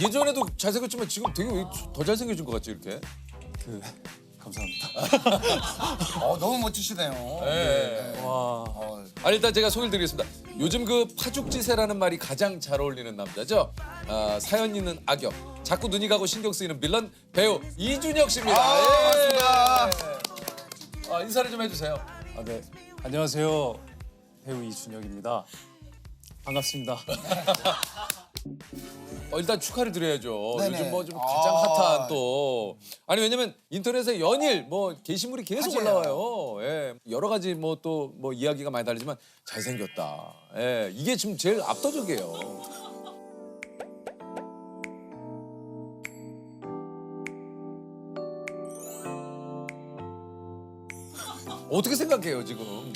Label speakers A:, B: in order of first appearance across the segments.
A: 예전에도 잘생겼지만 지금 되게 왜 더 잘생겨진 것 같지 이렇게?
B: 감사합니다.
C: 너무 멋지시네요.
A: 네.
B: 와.
A: 일단 제가 소개를 드리겠습니다. 요즘 그 파죽지세라는 말이 가장 잘 어울리는 남자죠. 사연 있는 악역, 자꾸 눈이 가고 신경 쓰이는 빌런 배우 이준혁 씨입니다.
C: 반갑습니다.
A: 인사를 좀 해주세요.
B: 네. 안녕하세요. 배우 이준혁입니다. 반갑습니다.
A: 일단 축하를 드려야죠.
C: 네네.
A: 요즘 뭐 좀 가장 핫한 또 아니 왜냐면 인터넷에 연일 뭐 게시물이 계속
C: 맞아요.
A: 올라와요. 예. 여러 가지 뭐 또 뭐 이야기가 많이 다르지만 잘생겼다. 예. 이게 지금 제일 압도적이에요. 어떻게 생각해요 지금?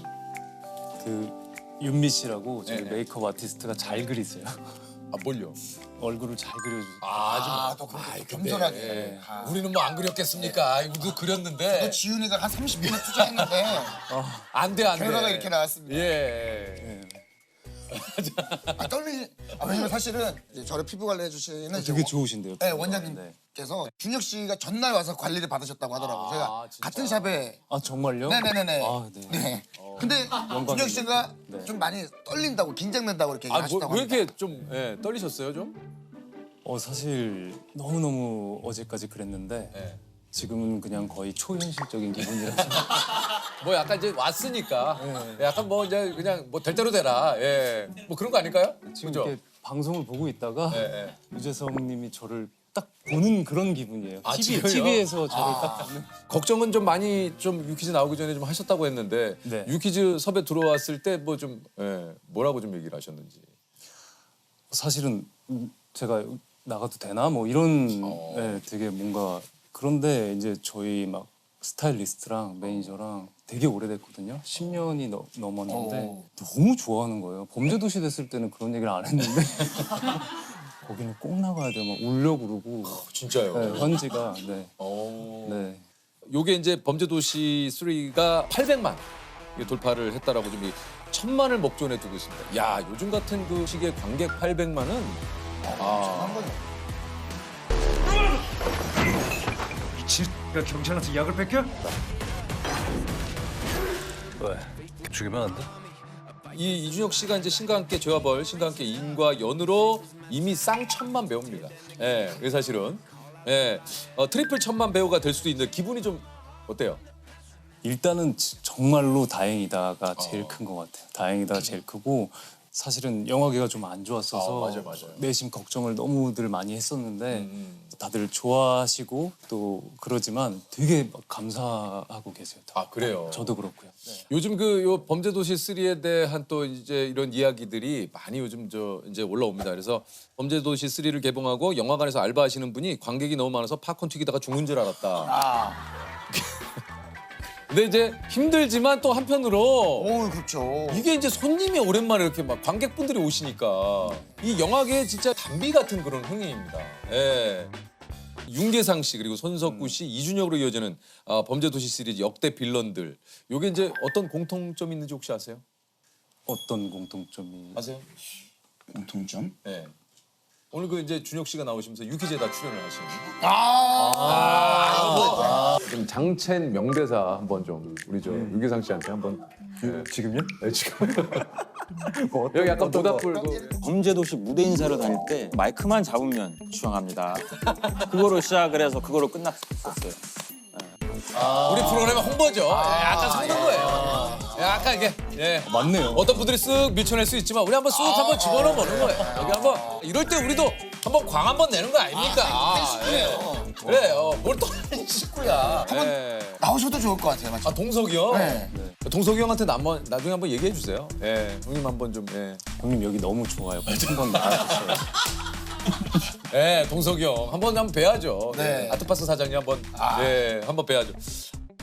B: 그 윤미 씨라고 저희
A: 네네.
B: 메이크업 아티스트가 잘 그리세요.
A: 뭘요?
B: 얼굴을 잘 그려주세요.
C: 또 그렇게 겸손하게.
A: 우리는 뭐 안 그렸겠습니까? 우리도 그렸는데
C: 지훈이가 한 30분을 투자했는데
A: 안 돼.
C: 결과가 이렇게 나왔습니다.
A: 예.
C: 왜냐면 사실은 이제 저를 피부 관리 해주시는
B: 되게 좋으신데요.
C: 네,
B: 피부가.
C: 원장님께서 준혁 씨가 전날 와서 관리를 받으셨다고 하더라고요. 제가
A: 진짜?
C: 같은 샵에
B: 아 정말요?
C: 네네네네.
B: 아, 네.
C: 네. 근데 준혁 씨가 좀 많이 떨린다고 긴장된다고 이렇게 얘기하셨다고
A: 왜
C: 합니다.
A: 이렇게 좀 떨리셨어요 좀?
B: 사실 너무너무 어제까지 그랬는데
A: 예.
B: 지금은 그냥 거의 초현실적인 기분이라서
A: 뭐 약간 이제 왔으니까 약간 뭐 이제 그냥 뭐 될 대로 되라. 예. 뭐 그런 거 아닐까요?
B: 지금
A: 그죠?
B: 이렇게 방송을 보고 있다가
A: 예.
B: 유재석님이 저를 딱 보는 그런 기분이에요.
A: 아, 지금요?
B: TV에서 저를 딱 보는.
A: 걱정은 좀 많이 좀 유퀴즈 나오기 전에 좀 하셨다고 했는데
B: 네.
A: 유퀴즈 섭외 들어왔을 때 뭐 좀 뭐라고 좀 얘기를 하셨는지.
B: 사실은 제가 나가도 되나 뭐 이런 되게 뭔가 그런데 이제 저희 막 스타일리스트랑 매니저랑 되게 오래됐거든요. 10년이 넘었는데 너무 좋아하는 거예요. 범죄도시 됐을 때는 그런 얘기를 안 했는데 거기는 꼭 나가야 돼요. 막 울려고 그러고
A: 진짜요?
B: 네, 현지가 네.
A: 어.
B: 네.
A: 요게 이제 범죄도시 3가 800만 돌파를 했다라고 좀 1000만을 목전에 두고 있습니다. 야 요즘 같은 그 시기에 관객 800만은
D: 야 경찰한테 약을 뺏겨? 왜? 죽이면 안 돼?
A: 이 이준혁 씨가 이제 신과 함께 죄와 벌, 신과 함께 인과 연으로 이미 쌍천만 배우입니다. 예, 그 사실은 트리플 천만 배우가 될 수도 있는데 기분이 좀 어때요?
B: 일단은 정말로 다행이다가 제일 큰 것 같아요. 다행이다가 제일 크고 사실은 영화계가 좀 안 좋았어서
A: 맞아요.
B: 내심 걱정을 너무들 많이 했었는데 다들 좋아하시고 또 그러지만 되게 막 감사하고 계세요. 다.
A: 그래요.
B: 저도 그렇고요.
A: 요즘 요 범죄도시 3에 대한 또 이제 이런 이야기들이 많이 요즘 이제 올라옵니다. 그래서 범죄도시 3를 개봉하고 영화관에서 알바하시는 분이 관객이 너무 많아서 팝콘 튀기다가 죽는 줄 알았다. 근데 이제 힘들지만 또 한편으로
C: 그렇죠.
A: 이게 이제 손님이 오랜만에 이렇게 막 관객분들이 오시니까 이 영화계의 진짜 단비 같은 그런 흥행입니다. 예. 윤계상 씨 그리고 손석구 씨, 이준혁으로 이어지는 범죄도시 시리즈 역대 빌런들. 요게 이제 어떤 공통점이 있는지 혹시 아세요?
B: 어떤 공통점이
A: 아세요?
C: 공통점?
A: 예. 오늘 그 이제 준혁 씨가 나오시면서 유퀴즈에 다 출연을 하시는. 좀 장첸 명대사 한번 좀 우리 유계상 씨한테 한번. 지금요? 네, 지금. 여기 약간 모닥 불고.
E: 범죄도시 무대 인사를 다닐 때 마이크만 잡으면 주장합니다. 그거로 시작을 해서 그거로 끝났었어요.
A: 우리 프로그램의 홍보죠. 약간 섞는 거예요. 약간 이게
B: 맞네요.
A: 어떤 분들이 쓱 밀쳐낼 수 있지만 우리 한번 쓱 한번 집어넣어 보는 거예요. 여기 한번 이럴 때 우리도 한번 광 한번 내는 거 아닙니까? 그래요. 뭘 또 하는 식구야.
C: 나오셔도 좋을 것 같아요. 마치.
A: 동석이요?
C: 네.
A: 동석이 형한테 나중에 한번 얘기해 주세요. 형님 한번 좀.
B: 형님 여기 너무 좋아요. 한번 나와주세요.
A: 동석이 형 한번 뵈야죠.
C: 네.
A: 아트파스 사장님 한번 한번 뵈야죠.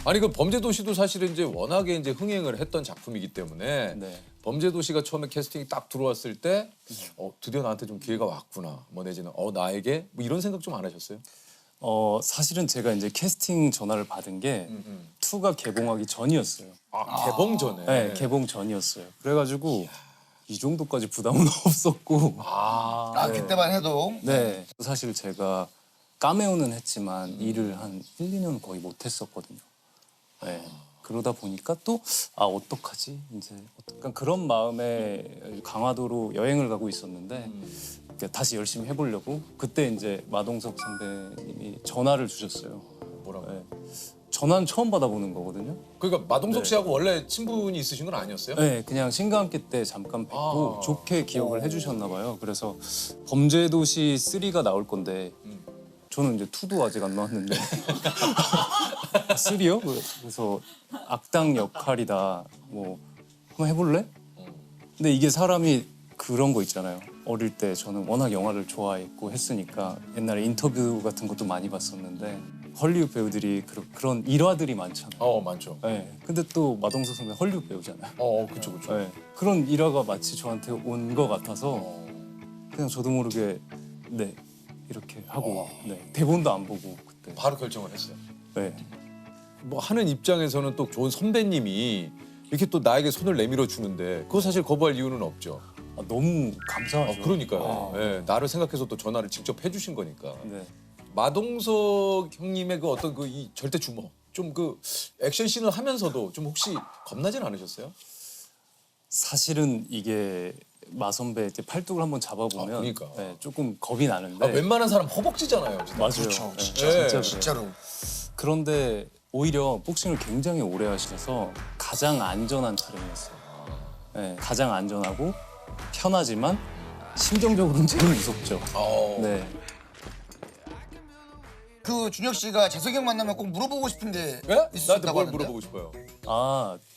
A: 아니 그 범죄도시도 사실은 이제 워낙에 이제 흥행을 했던 작품이기 때문에
B: 네.
A: 범죄도시가 처음에 캐스팅이 딱 들어왔을 때 드디어 나한테 좀 기회가 왔구나. 뭐 내지는 나에게 뭐 이런 생각 좀 안 하셨어요?
B: 사실은 제가 이제 캐스팅 전화를 받은 게 2가 개봉하기 전이었어요.
A: 개봉 전에.
B: 네, 개봉 전이었어요. 그래가지고 이 정도까지 부담은 없었고.
C: 그때만 해도
B: 네. 사실 제가 까메오는 했지만 일을 한 1, 2년 거의 못 했었거든요. 네. 그러다 보니까 또 어떡하지? 이제 약간 그런 마음에 강화도로 여행을 가고 있었는데 이렇게 다시 열심히 해보려고 그때 이제 마동석 선배님이 전화를 주셨어요.
A: 뭐라고?
B: 네. 전화는 처음 받아보는 거거든요.
A: 그러니까 마동석 씨하고 원래 친분이 있으신 건 아니었어요?
B: 네, 그냥 신과함께 때 잠깐 뵙고 좋게 기억을 해주셨나 봐요. 그래서 범죄도시 3가 나올 건데 저는 이제 2도 아직 안 나왔는데 3요? 그래서 악당 역할이다. 뭐 한번 해볼래? 근데 이게 사람이 그런 거 있잖아요. 어릴 때 저는 워낙 영화를 좋아했고 했으니까 옛날에 인터뷰 같은 것도 많이 봤었는데 헐리우드 배우들이 그런 일화들이 많잖아요.
A: 많죠.
B: 네. 근데 또 마동석 선배 헐리우드 배우잖아요.
A: 그쵸, 그쵸.
B: 네. 그런 일화가 마치 저한테 온 것 같아서 그냥 저도 모르게 네 이렇게 하고 네. 대본도 안 보고 그때
A: 바로 결정을 했어요.
B: 네.
A: 뭐 하는 입장에서는 또 좋은 선배님이 이렇게 또 나에게 손을 내밀어 주는데 그거 사실 거부할 이유는 없죠.
B: 너무 감사하죠.
A: 그러니까요. 예, 나를 생각해서 또 전화를 직접 해주신 거니까.
B: 네.
A: 마동석 형님의 그 어떤 그 이 절대 주먹, 좀 그 액션 씬을 하면서도 좀 혹시 겁나진 않으셨어요?
B: 사실은 이게 마 선배 이제 팔뚝을 한번 잡아보면
A: 그러니까.
B: 네, 조금 겁이 나는데
A: 웬만한 사람 허벅지잖아요. 진짜.
B: 맞아요.
C: 그렇죠,
B: 네,
C: 진짜.
B: 진짜 그래요.
C: 진짜로.
B: 그런데 오히려 복싱을 굉장히 오래 하셔서 가장 안전한 촬영이었어요. 네, 가장 안전하고 편하지만 심정적으로는 제일 무섭죠. 네.
C: 그 준혁 씨가 재석이 형 만나면 꼭 물어보고 싶은 게
A: 예? 나한테
C: 있었다고
A: 뭘
C: 하는데.
A: 물어보고 싶어요?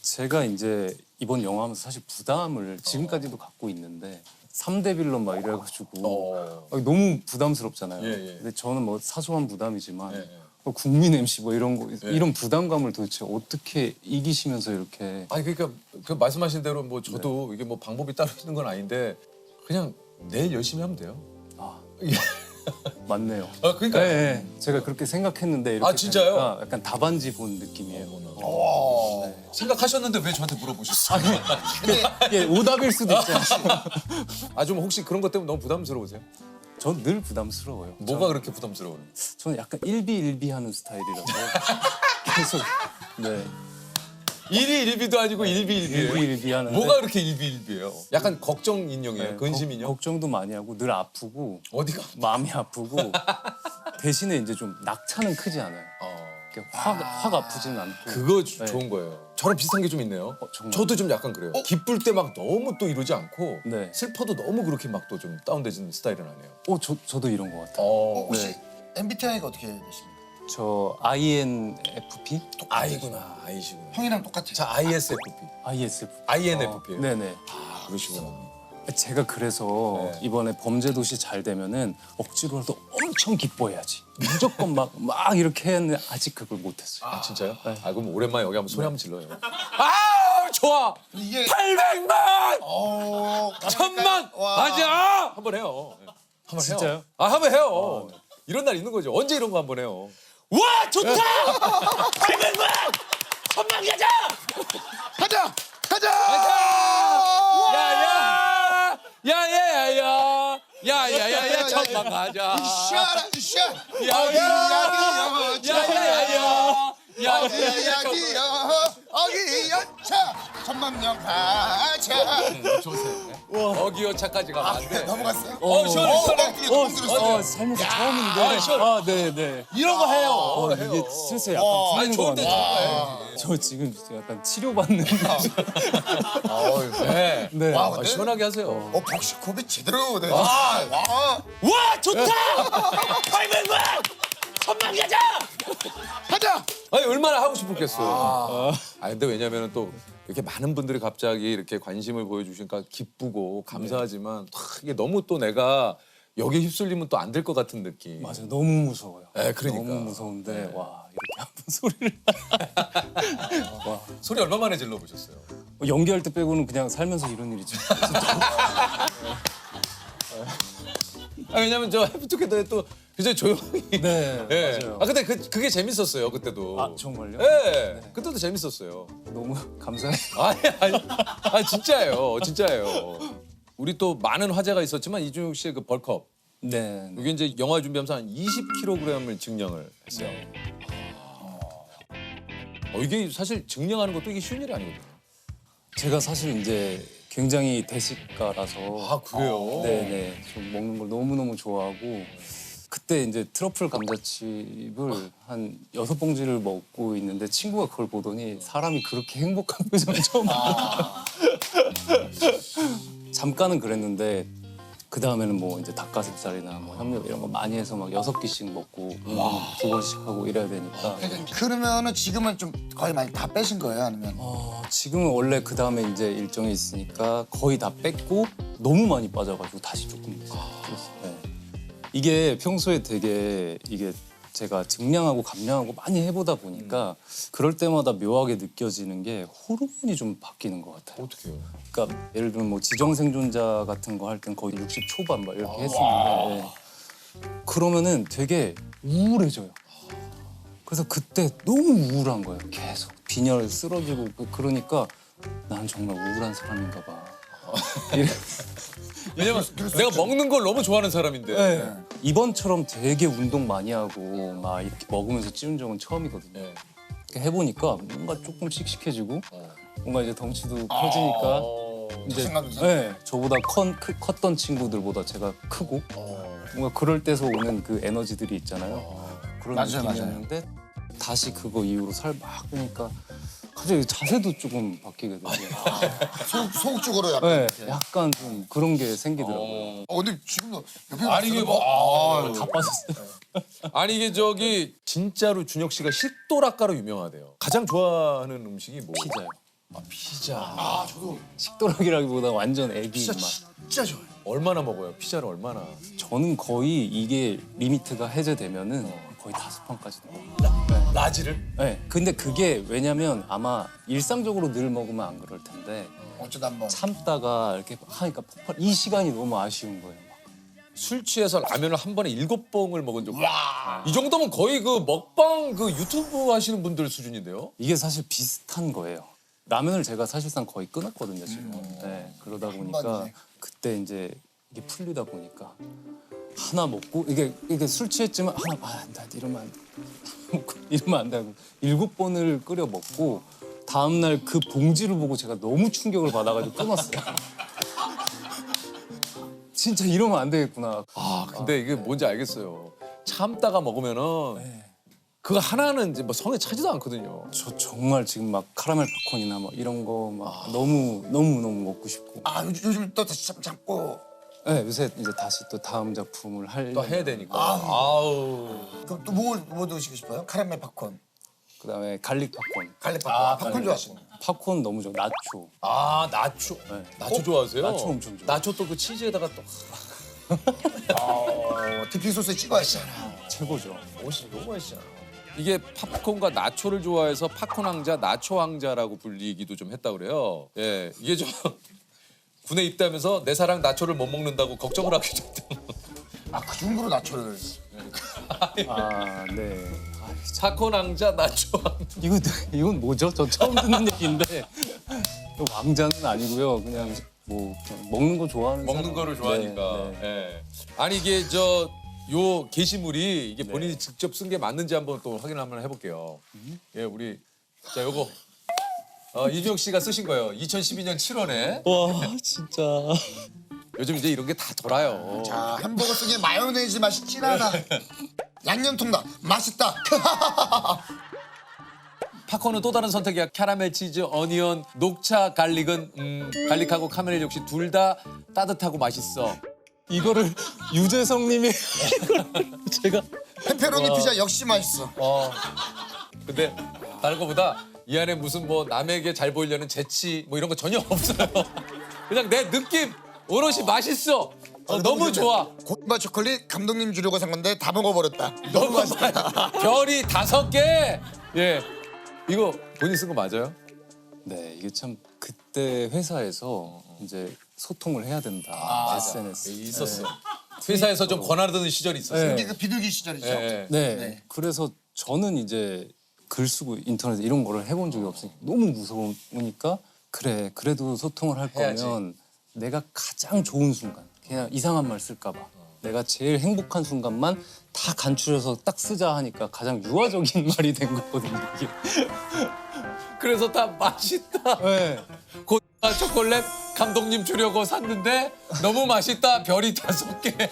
B: 제가 이제 이번 영화하면서 사실 부담을 지금까지도 갖고 있는데 3대 빌런 막 이래가지고 너무 부담스럽잖아요.
A: 예, 예.
B: 근데 저는 뭐 사소한 부담이지만
A: 예, 예.
B: 국민 MC 뭐 이런 거 이런 부담감을 도대체 어떻게 이기시면서 이렇게
A: 아니 그러니까 그 말씀하신 대로 뭐 저도 이게 뭐 방법이 따로 있는 건 아닌데 그냥 내일 열심히 하면 돼요.
B: 맞네요.
A: 그러니까
B: 네, 네. 제가 그렇게 생각했는데 이렇게
A: 진짜요?
B: 되니까 약간 답안지 본 느낌이에요.
A: 생각하셨는데 왜 저한테 물어보셨어요?
B: 이게 오답일 수도 있잖아요.
A: 좀 혹시 그런 것 때문에 너무 부담스러우세요?
B: 전 늘 부담스러워요.
A: 뭐가 그렇게 부담스러워요?
B: 저는 약간 일비일비하는 스타일이라서 계속 네
A: 일희일비도 아니고 일비일비예요.
B: 일비일비하는데
A: 뭐가 그렇게 일비일비예요? 약간 걱정 인형이에요.
B: 네,
A: 근심 인형.
B: 걱정도 많이 하고 늘 아프고
A: 어디가?
B: 마음이 아프고 대신에 이제 좀 낙차는 크지 않아요. 이렇게 확 아프지는 않고.
A: 그거
B: 네.
A: 좋은 거예요. 저랑 비슷한 게 좀 있네요.
B: 정말?
A: 저도 좀 약간 그래요. 기쁠 때 막 너무 또 이러지 않고
B: 네.
A: 슬퍼도 너무 그렇게 막 또 좀 다운되는 스타일은 아니에요.
B: 저도 이런 것 같아요.
C: 혹시
B: 네.
C: MBTI가 어떻게 되십니까?
B: 저 INFP?
A: 아이구나, 아이시구나.
C: 형이랑 똑같아요.
A: 자, ISFP,
B: ISFP.
A: INFP예요.
B: 네네.
A: 그러시구나.
B: 제가 그래서
A: 네.
B: 이번에 범죄도시 잘 되면은 억지로라도 엄청 기뻐해야지. 무조건 막 이렇게 했는데 아직 그걸 못했어요.
A: 아 진짜요?
B: 네.
A: 그럼 오랜만에 여기 한번 소리 한번 질러요. 아 좋아.
C: 이게
A: 800만,
C: 어,
A: 1000만,
C: 와.
A: 맞아. 한번 해요. 한번
B: 진짜요?
A: 해요. 한번 해요. 이런 날 있는 거죠. 언제 이런 거 한번 해요? 와 좋다. 800만, 1000만 가자.
C: 가자.
A: 야야야야야야야야야 1000만 가자.
C: 샤라
A: 야야야야.
C: 어기연차 1000만 가자.
A: 좋으세요. 어기여차까지 가면 안 돼.
C: 넘어갔어요?
A: 시원해 시원해.
C: 너무 들었어요.
B: 살면서 처음인데. 네네.
A: 이런 거 해요.
B: 이게 슬슬 약간
A: 아니
B: 풀리는 것
A: 좋은데
B: 같아요. 저 지금 약간 치료받는
A: 네.
B: 네.
C: 와, 근데
A: 시원하게 하세요.
C: 복식호흡이 제대로 돼.
A: 와 좋다.
B: 800만! 1000만 가자!
C: 가자.
A: 아니 얼마나 하고 싶었겠어요. 근데 왜냐면은 또 이렇게 많은 분들이 갑자기 이렇게 관심을 보여주시니까 기쁘고 감사하지만 이게 너무 또 내가 여기에 휩쓸리면 또 안 될 것 같은 느낌.
B: 맞아요. 너무 무서워요.
A: 네, 그러니까.
B: 너무 무서운데 와 이렇게 한번 소리를 와
A: 소리 얼마 만에 질러 보셨어요?
B: 연기할 때 빼고는 그냥 살면서 이런 일이죠.
A: 왜냐면 저 해피투게더에 또 굉장히 조용히.
B: 네,
A: 예.
B: 맞아요.
A: 아 근데 그게 재밌었어요 그때도.
B: 아, 정말요?
A: 예. 그때도 재밌었어요.
B: 너무 감사해요.
A: 아니 진짜예요. 우리 또 많은 화제가 있었지만 이준혁 씨의 그 벌크업.
B: 네. 네.
A: 이게 이제 영화 준비하면서 한 20kg을 증량을 했어요. 이게 사실 증량하는 것도 이게 쉬운 일이 아니거든요.
B: 제가 사실 이제 굉장히 대식가라서
A: 아 그래요?
B: 네네 좀 먹는 걸 너무너무 좋아하고 그때 이제 트러플 감자칩을 한 6봉지를 먹고 있는데 친구가 그걸 보더니 사람이 그렇게 행복한 표정을 처음 봤다. 잠깐은 그랬는데 그 다음에는 뭐 이제 닭가슴살이나 뭐 협력 이런 거 많이 해서 막 6끼씩 먹고 2번씩 하고 이래야 되니까
C: 그러면은 지금은 좀 거의 많이 다 빼신 거예요? 아니면?
B: 지금은 원래 그 다음에 이제 일정이 있으니까 거의 다 뺐고 너무 많이 빠져가지고 다시 조금 뺐어요. 네. 이게 평소에 되게 이게 제가 증량하고 감량하고 많이 해보다 보니까 그럴 때마다 묘하게 느껴지는 게 호르몬이 좀 바뀌는 것 같아요.
A: 어떻게 해요?
B: 그러니까 예를 들면 뭐 지정생존자 같은 거 할 땐 거의 60 초반 막 이렇게 했었는데 그러면은 되게 우울해져요. 그래서 그때 너무 우울한 거예요. 계속 빈혈 쓰러지고 그러니까 난 정말 우울한 사람인가 봐.
A: 왜냐면 내가 먹는 걸 너무 좋아하는 사람인데.
B: 네. 이번처럼 되게 운동 많이 하고 막 이렇게 먹으면서 찌운 적은 처음이거든요.
A: 네.
B: 이렇게 해보니까 뭔가 조금 씩씩해지고 뭔가 이제 덩치도 커지니까 이제
C: 자신감이
B: 네, 저보다 컸던 친구들보다 제가 크고 뭔가 그럴 때서 오는 그 에너지들이 있잖아요. 그런
C: 맞아요,
B: 느낌이었는데 다시 그거 이후로 살 막 빼니까 갑자기 자세도 조금 바뀌게 되고
C: 소극적으로 약간.
B: 네, 약간 좀 그런 게 생기더라고요.
C: 근데 지금도 옆에
A: 아니 이게 뭐
B: 다 빠졌어요.
A: 아니 이게 저기 진짜로 준혁 씨가 식도락가로 유명하대요. 가장 좋아하는 음식이 뭐?
B: 피자요.
A: 피자.
C: 저도
B: 식도락이라기보다 완전 애기
C: 피자
B: 맛.
C: 진짜 좋아요.
A: 얼마나 먹어요? 피자를 얼마나?
B: 저는 거의 이게 리미트가 해제되면은 거의 5판까지 먹어요.
A: 라지를?
B: 네. 근데 그게 왜냐면 아마 일상적으로 늘 먹으면 안 그럴 텐데
C: 어쩌다 한번.
B: 참다가 이렇게 하니까 폭발. 이 시간이 너무 아쉬운 거예요.
A: 술 취해서 라면을 한 번에 7봉을 먹은 적. 이 정도면 거의 그 먹방 그 유튜브 하시는 분들 수준인데요?
B: 이게 사실 비슷한 거예요. 라면을 제가 사실상 거의 끊었거든요 지금. 네. 그러다 보니까
C: 번이네.
B: 그때 이제 이게 풀리다 보니까 하나 먹고 이게 술 취했지만 하나 안 돼, 이러면 안 돼. 이러면 안 되고 7번을 끓여 먹고 다음 날 그 봉지를 보고 제가 너무 충격을 받아가지고 끊었어요. 진짜 이러면 안 되겠구나.
A: 근데 이게 뭔지 알겠어요. 참다가 먹으면은 그거 하나는 이제 뭐 성에 차지도 않거든요.
B: 저 정말 지금 막 카라멜 팝콘이나 뭐 이런 거 막 너무 먹고 싶고.
C: 요즘 또 다시 잡고.
B: 네, 요새 이제 다시 또 다음 작품을
A: 또 해야 되니까. 아우.
C: 그럼 또 뭐 드시고 싶어요? 카라멜 팝콘.
B: 그다음에 갈릭 팝콘.
C: 갈릭 팝콘. 팝콘 좋아하시네.
B: 팝콘 너무 좋아. 나초.
A: 아 나초. 나초 좋아하세요?
B: 나초 엄청 좋아해요.
A: 나초 또 그 치즈에다가 또
C: 디핑 소스에 찍어야지.
B: 최고죠.
A: 옷이 너무 맛있잖아. 이게 팝콘과 나초를 좋아해서 팝콘 왕자, 나초 왕자라고 불리기도 좀 했다 그래요. 예, 이게 좀 군에 입대하면서 내 사랑 나초를 못 먹는다고 걱정을 하기도 했다.
C: 그 정도로 나초를.
B: 아, 네.
A: 팝콘 왕자, 나초 왕자.
B: 이건 뭐죠? 저 처음 듣는 얘기인데 왕자는 아니고요. 그냥 뭐 그냥 먹는 거 좋아하는
A: 먹는
B: 사람.
A: 거를 좋아하니까.
B: 네, 네.
A: 예. 아니 이게 요 게시물이 이게 본인이 직접 쓴 게 맞는지 한번 또 확인을 한번 해볼게요. 예, 우리 자 요거 이준혁 씨가 쓰신 거예요. 2012년 7월에.
B: 와 진짜.
A: 요즘 이제 이런 게 다 돌아요.
C: 자, 햄버거 속에 마요네즈 맛이 진하다. 양념통닭 맛있다.
A: 팝콘은 또 다른 선택이야. 캐러멜 치즈, 어니언, 녹차, 갈릭은 갈릭하고 카멜 역시 둘 다 따뜻하고 맛있어.
B: 이거를 유재석님이 제가
C: 페페로니 피자 역시 맛있어.
A: 근데 다른 거보다 이 안에 무슨 뭐 남에게 잘 보이려는 재치 뭐 이런 거 전혀 없어요. 그냥 내 느낌 오롯이 맛있어. 너무 좋아.
C: 고구마 초콜릿 감독님 주려고 산 건데 다 먹어버렸다.
A: 너무 맛있다. 별이 5개. 예, 이거 본인 쓴 거 맞아요?
B: 네 이게 참 그때 회사에서 이제 소통을 해야 된다. SNS
A: 있었어. 회사에서 좀 권하던 시절이 있었어요.
C: 이게 그 비둘기 시절이죠.
A: 예.
B: 네.
C: 네.
B: 그래서 저는 이제 글 쓰고 인터넷 이런 거를 해본 적이 없으니까 너무 무서우니까 그래 그래도 소통을 할
A: 해야지.
B: 거면 내가 가장 좋은 순간 그냥 이상한 말 쓸까 봐 내가 제일 행복한 순간만 다 간추려서 딱 쓰자 하니까 가장 유아적인 말이 된 거거든요 이게.
A: 그래서 다 맛있다.
B: 네.
A: 고다 초콜릿 감독님 주려고 샀는데 너무 맛있다. 별이 5개.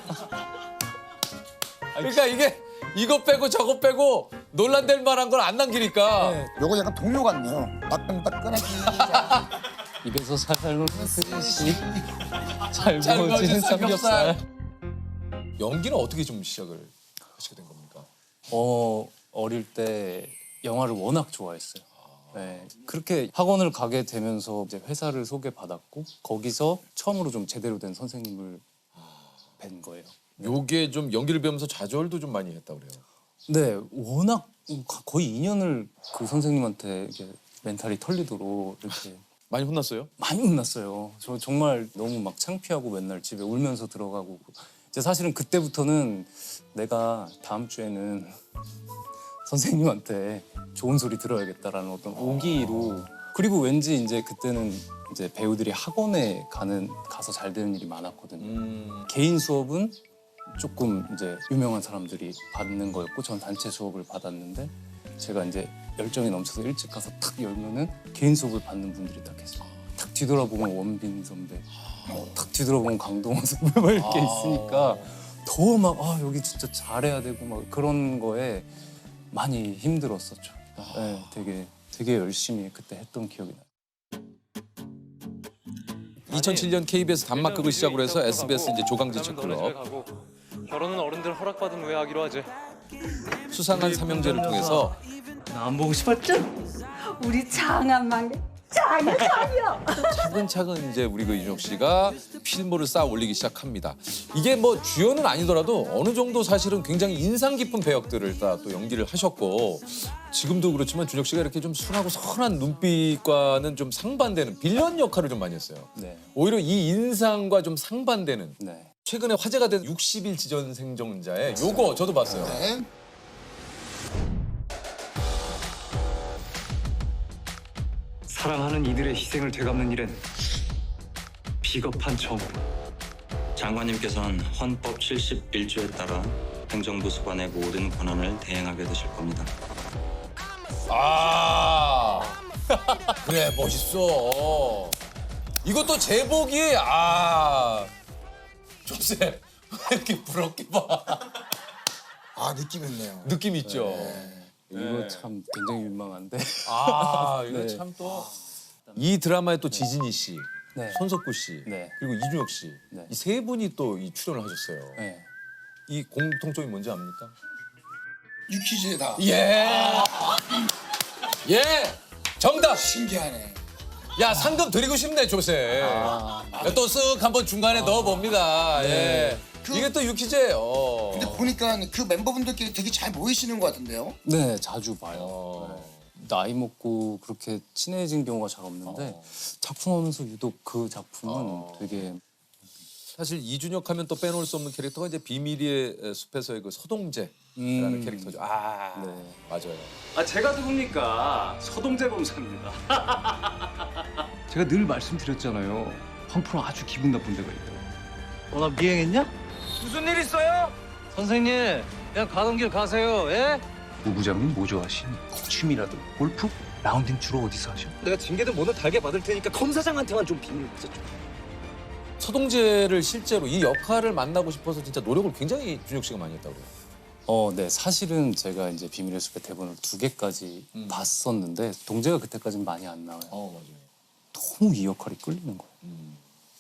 A: 그러니까 이게 이거 빼고 저거 빼고 논란될 만한 걸 안 남기니까.
C: 요거 약간 동료 같네요. 따끈따끈하기.
B: 입에서 살살 녹는 듯이 잘
A: 잘
B: 구워진
A: 구워진
B: 삼겹살.
A: 연기는 어떻게 좀 시작을 하시게 된 겁니까?
B: 어릴 때 영화를 워낙 좋아했어요. 네, 그렇게 학원을 가게 되면서 이제 회사를 소개받았고 거기서 처음으로 좀 제대로 된 선생님을 뵌 거예요.
A: 요게 좀 연기를 배우면서 좌절도 좀 많이 했다 그래요.
B: 네, 워낙 거의 2년을 그 선생님한테 이렇게 멘탈이 털리도록 이렇게
A: 많이 혼났어요?
B: 많이 혼났어요. 저 정말 너무 막 창피하고 맨날 집에 울면서 들어가고 이제 사실은 그때부터는 내가 다음 주에는 선생님한테 좋은 소리 들어야겠다라는 어떤 오기로 그리고 왠지 이제 그때는 이제 배우들이 학원에 가서 잘 되는 일이 많았거든요. 개인 수업은 조금 이제 유명한 사람들이 받는 거였고 전 단체 수업을 받았는데 제가 이제 열정이 넘쳐서 일찍 가서 탁 열면은 개인 수업을 받는 분들이 딱 계세요. 탁 뒤돌아보면 원빈 선배, 탁 뒤돌아보면 강동원 선배 막 이렇게 있으니까 더 막 여기 진짜 잘해야 되고 막 그런 거에 많이 힘들었었죠. 네, 되게 열심히 그때 했던 기억이 나요.
A: 2007년 KBS 단막극을 시작으로 해서 SBS 이제 조강지치 클럽
F: 결혼은 어른들 허락받은 후에 하기로 하지.
A: 수상한 삼형제를 통해서
F: 나 안 보고 싶었죠?
G: 우리 장한망개 장이야.
A: 차근차근 이제 우리 그 윤혁 씨가 필모를 쌓아 올리기 시작합니다. 이게 뭐 주연은 아니더라도 어느 정도 사실은 굉장히 인상 깊은 배역들을 다 또 연기를 하셨고 지금도 그렇지만 준혁 씨가 이렇게 좀 순하고 선한 눈빛과는 좀 상반되는 빌런 역할을 좀 많이 했어요.
B: 네,
A: 오히려 이 인상과 좀 상반되는
B: 네.
A: 최근에 화제가 된 60일 지전 생존자의 요거 저도 봤어요.
C: 네.
F: 사랑하는 이들의 희생을 되갚는 일엔 비겁한 정.
H: 장관님께서는 헌법 71조에 따라 행정부 수반의 모든 권한을 대행하게 되실 겁니다.
A: 아 그래 멋있어. 이것도 제복이 조셉 왜 이렇게 부럽게 봐.
C: 느낌 있네요.
A: 느낌 있죠.
B: 이거 참 굉장히 민망한데.
A: 이거
B: 네.
A: 참 또 이 드라마에 또 지진이 씨,
B: 네.
A: 손석구 씨,
B: 네.
A: 그리고 이준혁 씨,
B: 네.
A: 이 세 분이 또 이 출연을 하셨어요.
B: 네.
A: 이 공통점이 뭔지 압니까?
C: 유퀴즈다.
A: 예, 정답.
C: 신기하네.
A: 야 상금 드리고 싶네 조세. 또 쓱 한번 중간에 넣어봅니다. 예. 이게 또 유퀴즈예요.
C: 근데 보니까 그 멤버분들끼리 되게 잘 모이시는 것 같은데요?
B: 네, 자주 봐요. 네. 나이 먹고 그렇게 친해진 경우가 잘 없는데 작품하면서 유독 그 작품은 되게
A: 사실 이준혁 하면 또 빼놓을 수 없는 캐릭터가 이제 비밀의 숲에서의 그 서동재라는 캐릭터죠.
B: 네.
A: 맞아요.
F: 제가 누굽니까? 서동재 검사입니다.
D: 제가 늘 말씀드렸잖아요. 황프로 아주 기분 나쁜 데가 있다고.
F: 나 미행했냐? 무슨 일 있어요? 선생님, 그냥 가던 길 가세요. 예?
D: 우 부장님 뭐 좋아하시니? 취미라도 골프? 라운딩 주로 어디서 하셔?
F: 내가 징계든 뭐든 달게 받을 테니까 검사장한테만 좀 비밀 붙여줘.
A: 서동재를 실제로 이 역할을 만나고 싶어서 진짜 노력을 굉장히 준혁 씨가 많이 했다고 그래요.
B: 네, 사실은 제가 이제 비밀의 숲의 대본을 2개까지 봤었는데 동재가 그때까지는 많이 안 나와요.
A: 맞아요.
B: 너무 이 역할이 끌리는 거예요.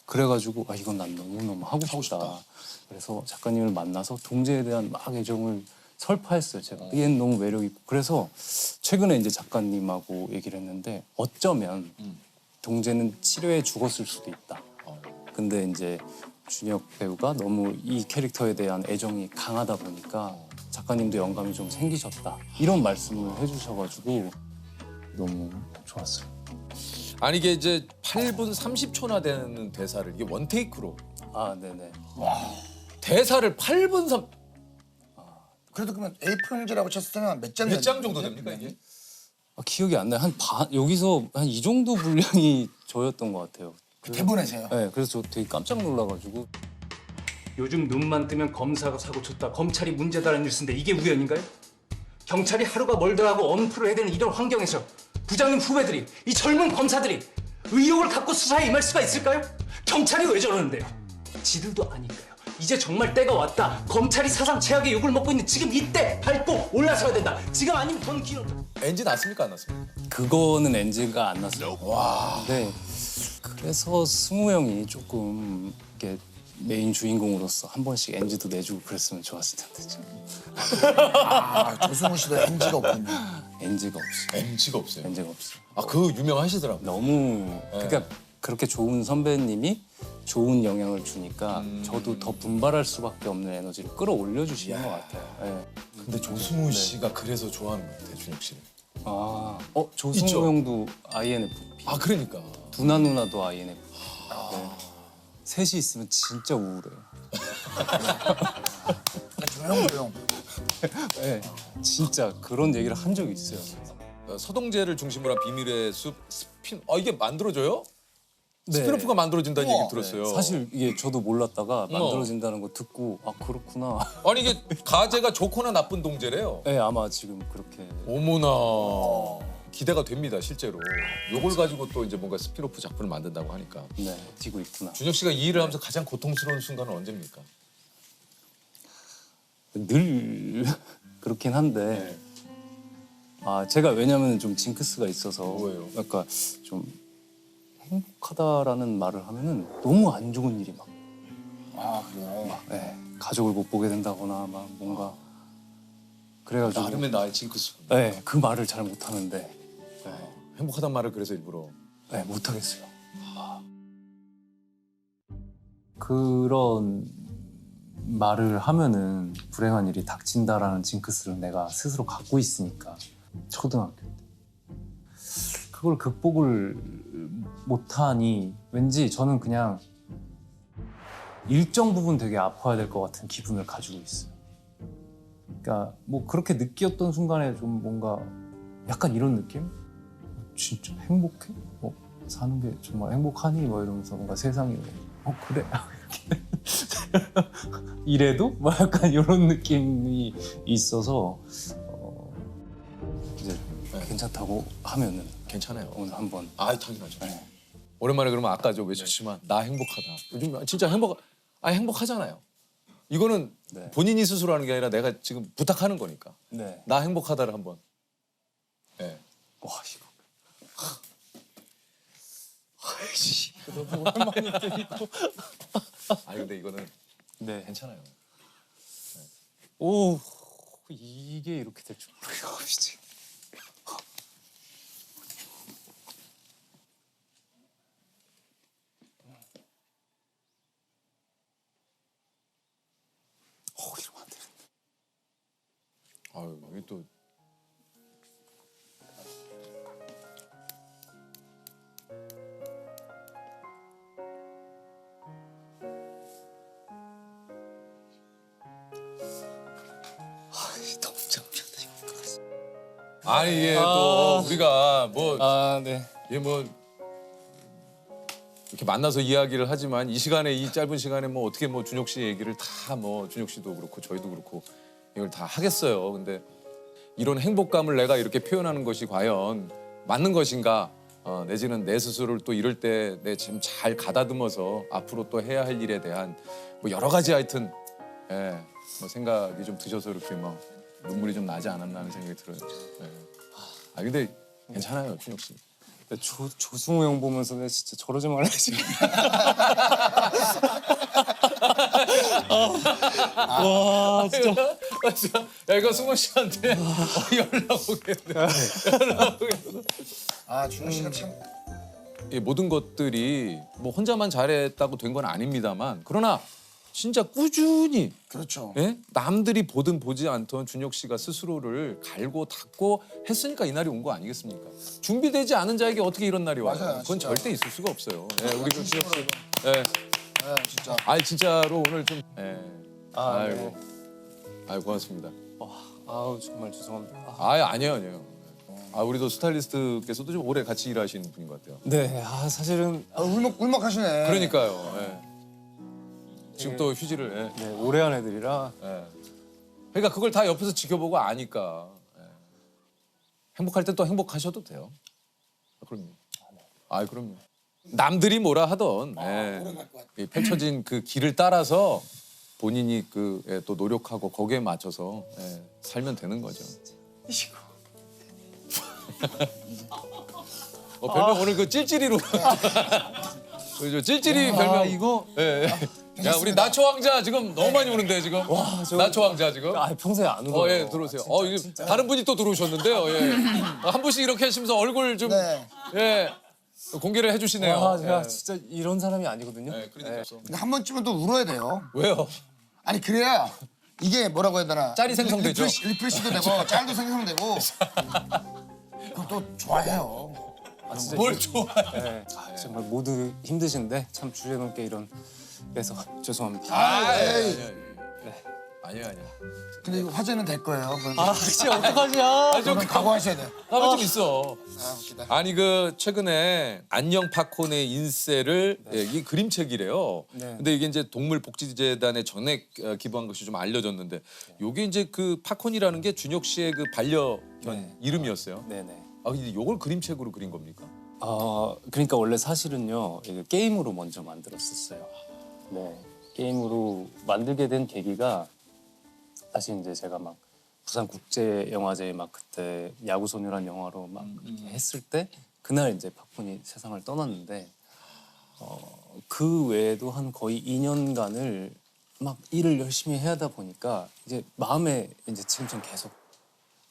B: 그래가지고 이건 난 너무너무 하고 싶다. 그래서 작가님을 만나서 동재에 대한 막 애정을 설파했어요. 제가 얘는 너무 매력 있고 그래서 최근에 이제 작가님하고 얘기를 했는데 어쩌면 동재는 치료해 죽었을 수도 있다. 근데 이제 준혁 배우가 너무 이 캐릭터에 대한 애정이 강하다 보니까 작가님도 영감이 좀 생기셨다. 이런 말씀을 해주셔가지고 너무 좋았어요.
A: 아니 이게 이제 8분 30초나 되는 대사를 이게 원테이크로
B: 네네.
A: 대사를 8분 3...
C: 그래도 그러면 A4 용지라고 쳤을 때는 몇 장?
A: 몇 장 정도 됩니까 이게?
B: 기억이 안 나요. 한 여기서 한 이 정도 분량이 저였던 것 같아요.
C: 대본에서요.
B: 네, 그래서 저 되게 깜짝 놀라가지고.
D: 요즘 눈만 뜨면 검사가 사고 쳤다, 검찰이 문제다라는 뉴스인데 이게 우연인가요? 경찰이 하루가 멀다 하고 엄프를 해야 되는 이런 환경에서 부장님 후배들이, 이 젊은 검사들이 의욕을 갖고 수사에 임할 수가 있을까요? 경찰이 왜 저러는데요? 지들도 아니까요. 이제 정말 때가 왔다. 검찰이 사상 최악의 욕을 먹고 있는 지금 이때 밟고 올라서야 된다. 지금 아니면 더 길어.
A: NG 났습니까 안 났습니까?
B: 그거는 NG가 안 났어요. 와. 네. 그래서 승우 형이 조금 이렇게 메인 주인공으로서 한 번씩 NG도 내주고 그랬으면 좋았을 텐데 참.
C: 조승우 씨도 NG가 없군요.
B: NG가 없어요.
A: NG가 없어요.
B: NG가 없어요.
A: 아 그거 유명하시더라고요.
B: 너무 그러니까 그렇게 좋은 선배님이 좋은 영향을 주니까 저도 더 분발할 수밖에 없는 에너지를 끌어올려 주시는 것 같아요. 네.
A: 근데 조승우 씨가 그래서 좋아하는 것 같아요 준혁 씨를.
B: 조승우
A: 있죠?
B: 형도 INFP.
A: 아 그러니까.
B: 두나 누나도 INFP. 네. 셋이 있으면 진짜 우울해요.
C: 조용.
B: 네. 진짜 그런 얘기를 한 적이 있어요.
A: 서동재를 중심으로 한 비밀의 숲 스핀. 이게 만들어져요?
B: 네.
A: 스피노프가 만들어진다는
C: 우와.
A: 얘기 들었어요.
B: 사실 이게 저도 몰랐다가 만들어진다는 거 듣고 아 그렇구나.
A: 아니 이게 가제가 좋거나 나쁜 동재래요.
B: 네 아마 지금 그렇게.
A: 어머나. 기대가 됩니다 실제로. 요걸 가지고 또 이제 뭔가 스피노프 작품을 만든다고 하니까.
B: 네 뛰고 있구나.
A: 준혁 씨가 이 일을 하면서 가장 고통스러운 순간은 언제입니까?
B: 늘 그렇긴 한데 제가 왜냐면 좀 징크스가 있어서
A: 뭐예요?
B: 그러니까 좀 행복하다라는 말을 하면은 너무 안 좋은 일이 막
C: 그래요.
B: 네, 가족을 못 보게 된다거나 막 뭔가 그래가지고
A: 나름의 나의 징크스.
B: 네, 그 말을 잘 못하는데
A: 행복하단 말을 그래서 일부러.
B: 네, 못하겠어요. 그런 말을 하면은 불행한 일이 닥친다라는 징크스를 내가 스스로 갖고 있으니까 초등학교 때 그걸 극복을 못하니 왠지 저는 그냥 일정 부분 되게 아파야 될 것 같은 기분을 가지고 있어요. 그러니까 뭐 그렇게 느꼈던 순간에 좀 뭔가 약간 이런 느낌? 진짜 행복해? 사는 게 정말 행복하니? 뭐 이러면서 뭔가 세상이 그래? 이렇게 이래도? 뭐 약간 이런 느낌이 있어서 이제 괜찮다고 하면은
A: 괜찮아요.
B: 오늘 한번
A: 당연하죠.
B: 네.
A: 오랜만에 그러면 아까 저 외쳤지만 나 행복하다. 요즘 진짜 행복하잖아요. 이거는
B: 네.
A: 본인이 스스로 하는 게 아니라 내가 지금 부탁하는 거니까.
B: 네.
A: 나 행복하다를 한번. 네.
B: 와 이거 너무 오랜만인데 이거
A: 근데 이거는
B: 네.
A: 괜찮아요.
B: 오 이게 이렇게 될 줄 모르고 진짜. 이러면 안 되는데.
A: 여기 또
B: 너무 창피하다 이거.
A: 아니 이게 또 우리가 뭐
B: 네.
A: 이게 뭐 이렇게 만나서 이야기를 하지만 이 시간에 이 짧은 시간에 뭐 어떻게 뭐 준혁 씨 얘기를 다 뭐 준혁 씨도 그렇고 저희도 그렇고 이걸 다 하겠어요. 근데 이런 행복감을 내가 이렇게 표현하는 것이 과연 맞는 것인가? 내지는 내 스스로를 또 이럴 때 내 지금 잘 가다듬어서 앞으로 또 해야 할 일에 대한 뭐 여러 가지 하여튼 뭐 생각이 좀 드셔서 이렇게 막 눈물이 좀 나지 않았나 하는 생각이 들어요. 근데 괜찮아요, 준혁 씨.
B: 조승우 형 보면서 내가 진짜 저러지 말아야지. 와 진짜.
A: 야 이거 승우 씨한테 연락 오겠네.
C: 준혁 씨가 참.
A: 이 모든 것들이 뭐 혼자만 잘했다고 된 건 아닙니다만 그러나 진짜 꾸준히
C: 그렇죠.
A: 남들이 보든 보지 않던 준혁 씨가 스스로를 갈고 닦고 했으니까 이 날이 온 거 아니겠습니까? 준비되지 않은 자에게 어떻게 이런 날이 와요?
C: 맞아요,
A: 그건
C: 진짜.
A: 절대 있을 수가 없어요. 우리 그 준혁 씨.
C: 진짜.
A: 진짜로 오늘 좀 아이고. 아이고 고맙습니다.
B: 아우 정말 죄송합니다.
A: 아니에요. 우리도 스타일리스트께서도 좀 오래 같이 일하시는 분인 것 같아요.
B: 네, 사실은
C: 울먹하시네.
A: 그러니까요. 지금 또 휴지를.
B: 네, 오래 한 애들이라
A: 그러니까 그걸 다 옆에서 지켜보고 아니까. 행복할 때 또 행복하셔도 돼요. 그럼요. 그럼요. 남들이 뭐라 하던 이 펼쳐진 그 길을 따라서 본인이 또 노력하고 거기에 맞춰서 살면 되는 거죠. 별명 오늘 그 찔찔이로. 그죠? 찔찔이 별명.
B: 이거
A: 야 우리 나초 왕자 지금 너무 많이 오는데 지금. 나초 왕자 지금.
B: 평소에 안 울어요.
A: 들어오세요. 이게 다른 분이 또 들어오셨는데요. 한 분씩 이렇게 하시면서 얼굴 좀 공개를 해주시네요.
B: 제가 진짜 이런 사람이 아니거든요.
A: 그러니까.
C: 근데 한 번쯤은 또 울어야 돼요.
A: 왜요?
C: 아니 그래야 이게 뭐라고 해야 되나?
A: 짤이 생성되죠.
C: 리프레시도 되고 짤도 생성되고. 그럼 또 좋아해요.
B: 진짜
A: 뭘 좋아해?
B: 네. 정말 모두 힘드신데 참 주제넘게 이런 그래서 죄송합니다.
A: 아니요.
C: 근데 이거 화제는 될 거예요.
B: 진짜 어떡하냐?
C: 그러면 각오하셔야 돼.
A: 좀 있어.
C: 웃기다.
A: 아니 최근에 안녕 팝콘의 인쇄를 이 그림책이래요.
B: 네.
A: 근데 이게 이제 동물복지재단에 전액 기부한 것이 좀 알려졌는데 요게 이제 그 팝콘이라는 게 준혁 씨의 그 반려견 이름이었어요.
B: 네네.
A: 근데 요걸 그림책으로 그린 겁니까?
B: 그러니까 원래 사실은요 이게 게임으로 먼저 만들었었어요. 네, 게임으로 만들게 된 계기가 사실 이제 제가 막 부산 국제영화제에 막 그때 야구소녀란 영화로 막 이렇게 했을 때 그날 이제 팝콘이 세상을 떠났는데 그 외에도 한 거의 2년간을 막 일을 열심히 해야다 보니까 이제 마음에 이제 지금처럼 계속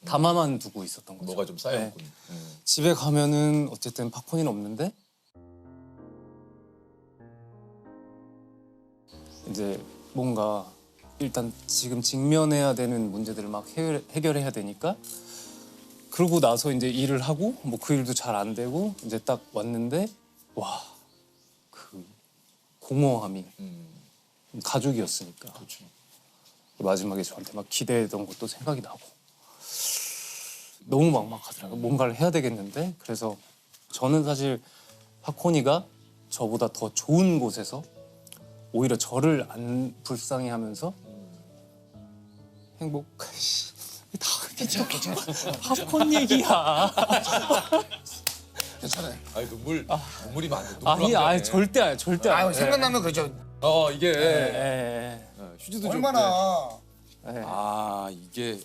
B: 담아만 두고 있었던 거죠.
A: 뭐가 좀 쌓였군.
B: 집에 가면은 어쨌든 팝콘이는 없는데 이제 뭔가 일단 지금 직면해야 되는 문제들을 막 해결해야 되니까 그러고 나서 이제 일을 하고 뭐 그 일도 잘 안 되고 이제 딱 왔는데 와 그 공허함이 가족이었으니까
A: 그렇죠.
B: 마지막에 저한테 막 기대했던 것도 생각이 나고 너무 막막하더라고요. 뭔가를 해야 되겠는데 그래서 저는 사실 팝콘이가 저보다 더 좋은 곳에서 오히려 저를 안 불쌍해하면서 행복.
C: 괜찮아.
B: 팝콘 얘기야.
C: 괜찮아요.
A: 눈물이 많네.
B: 아니 절대
C: 생각나면 그러죠.
A: 이게 휴지도 좀.
C: 얼마나.
A: 이게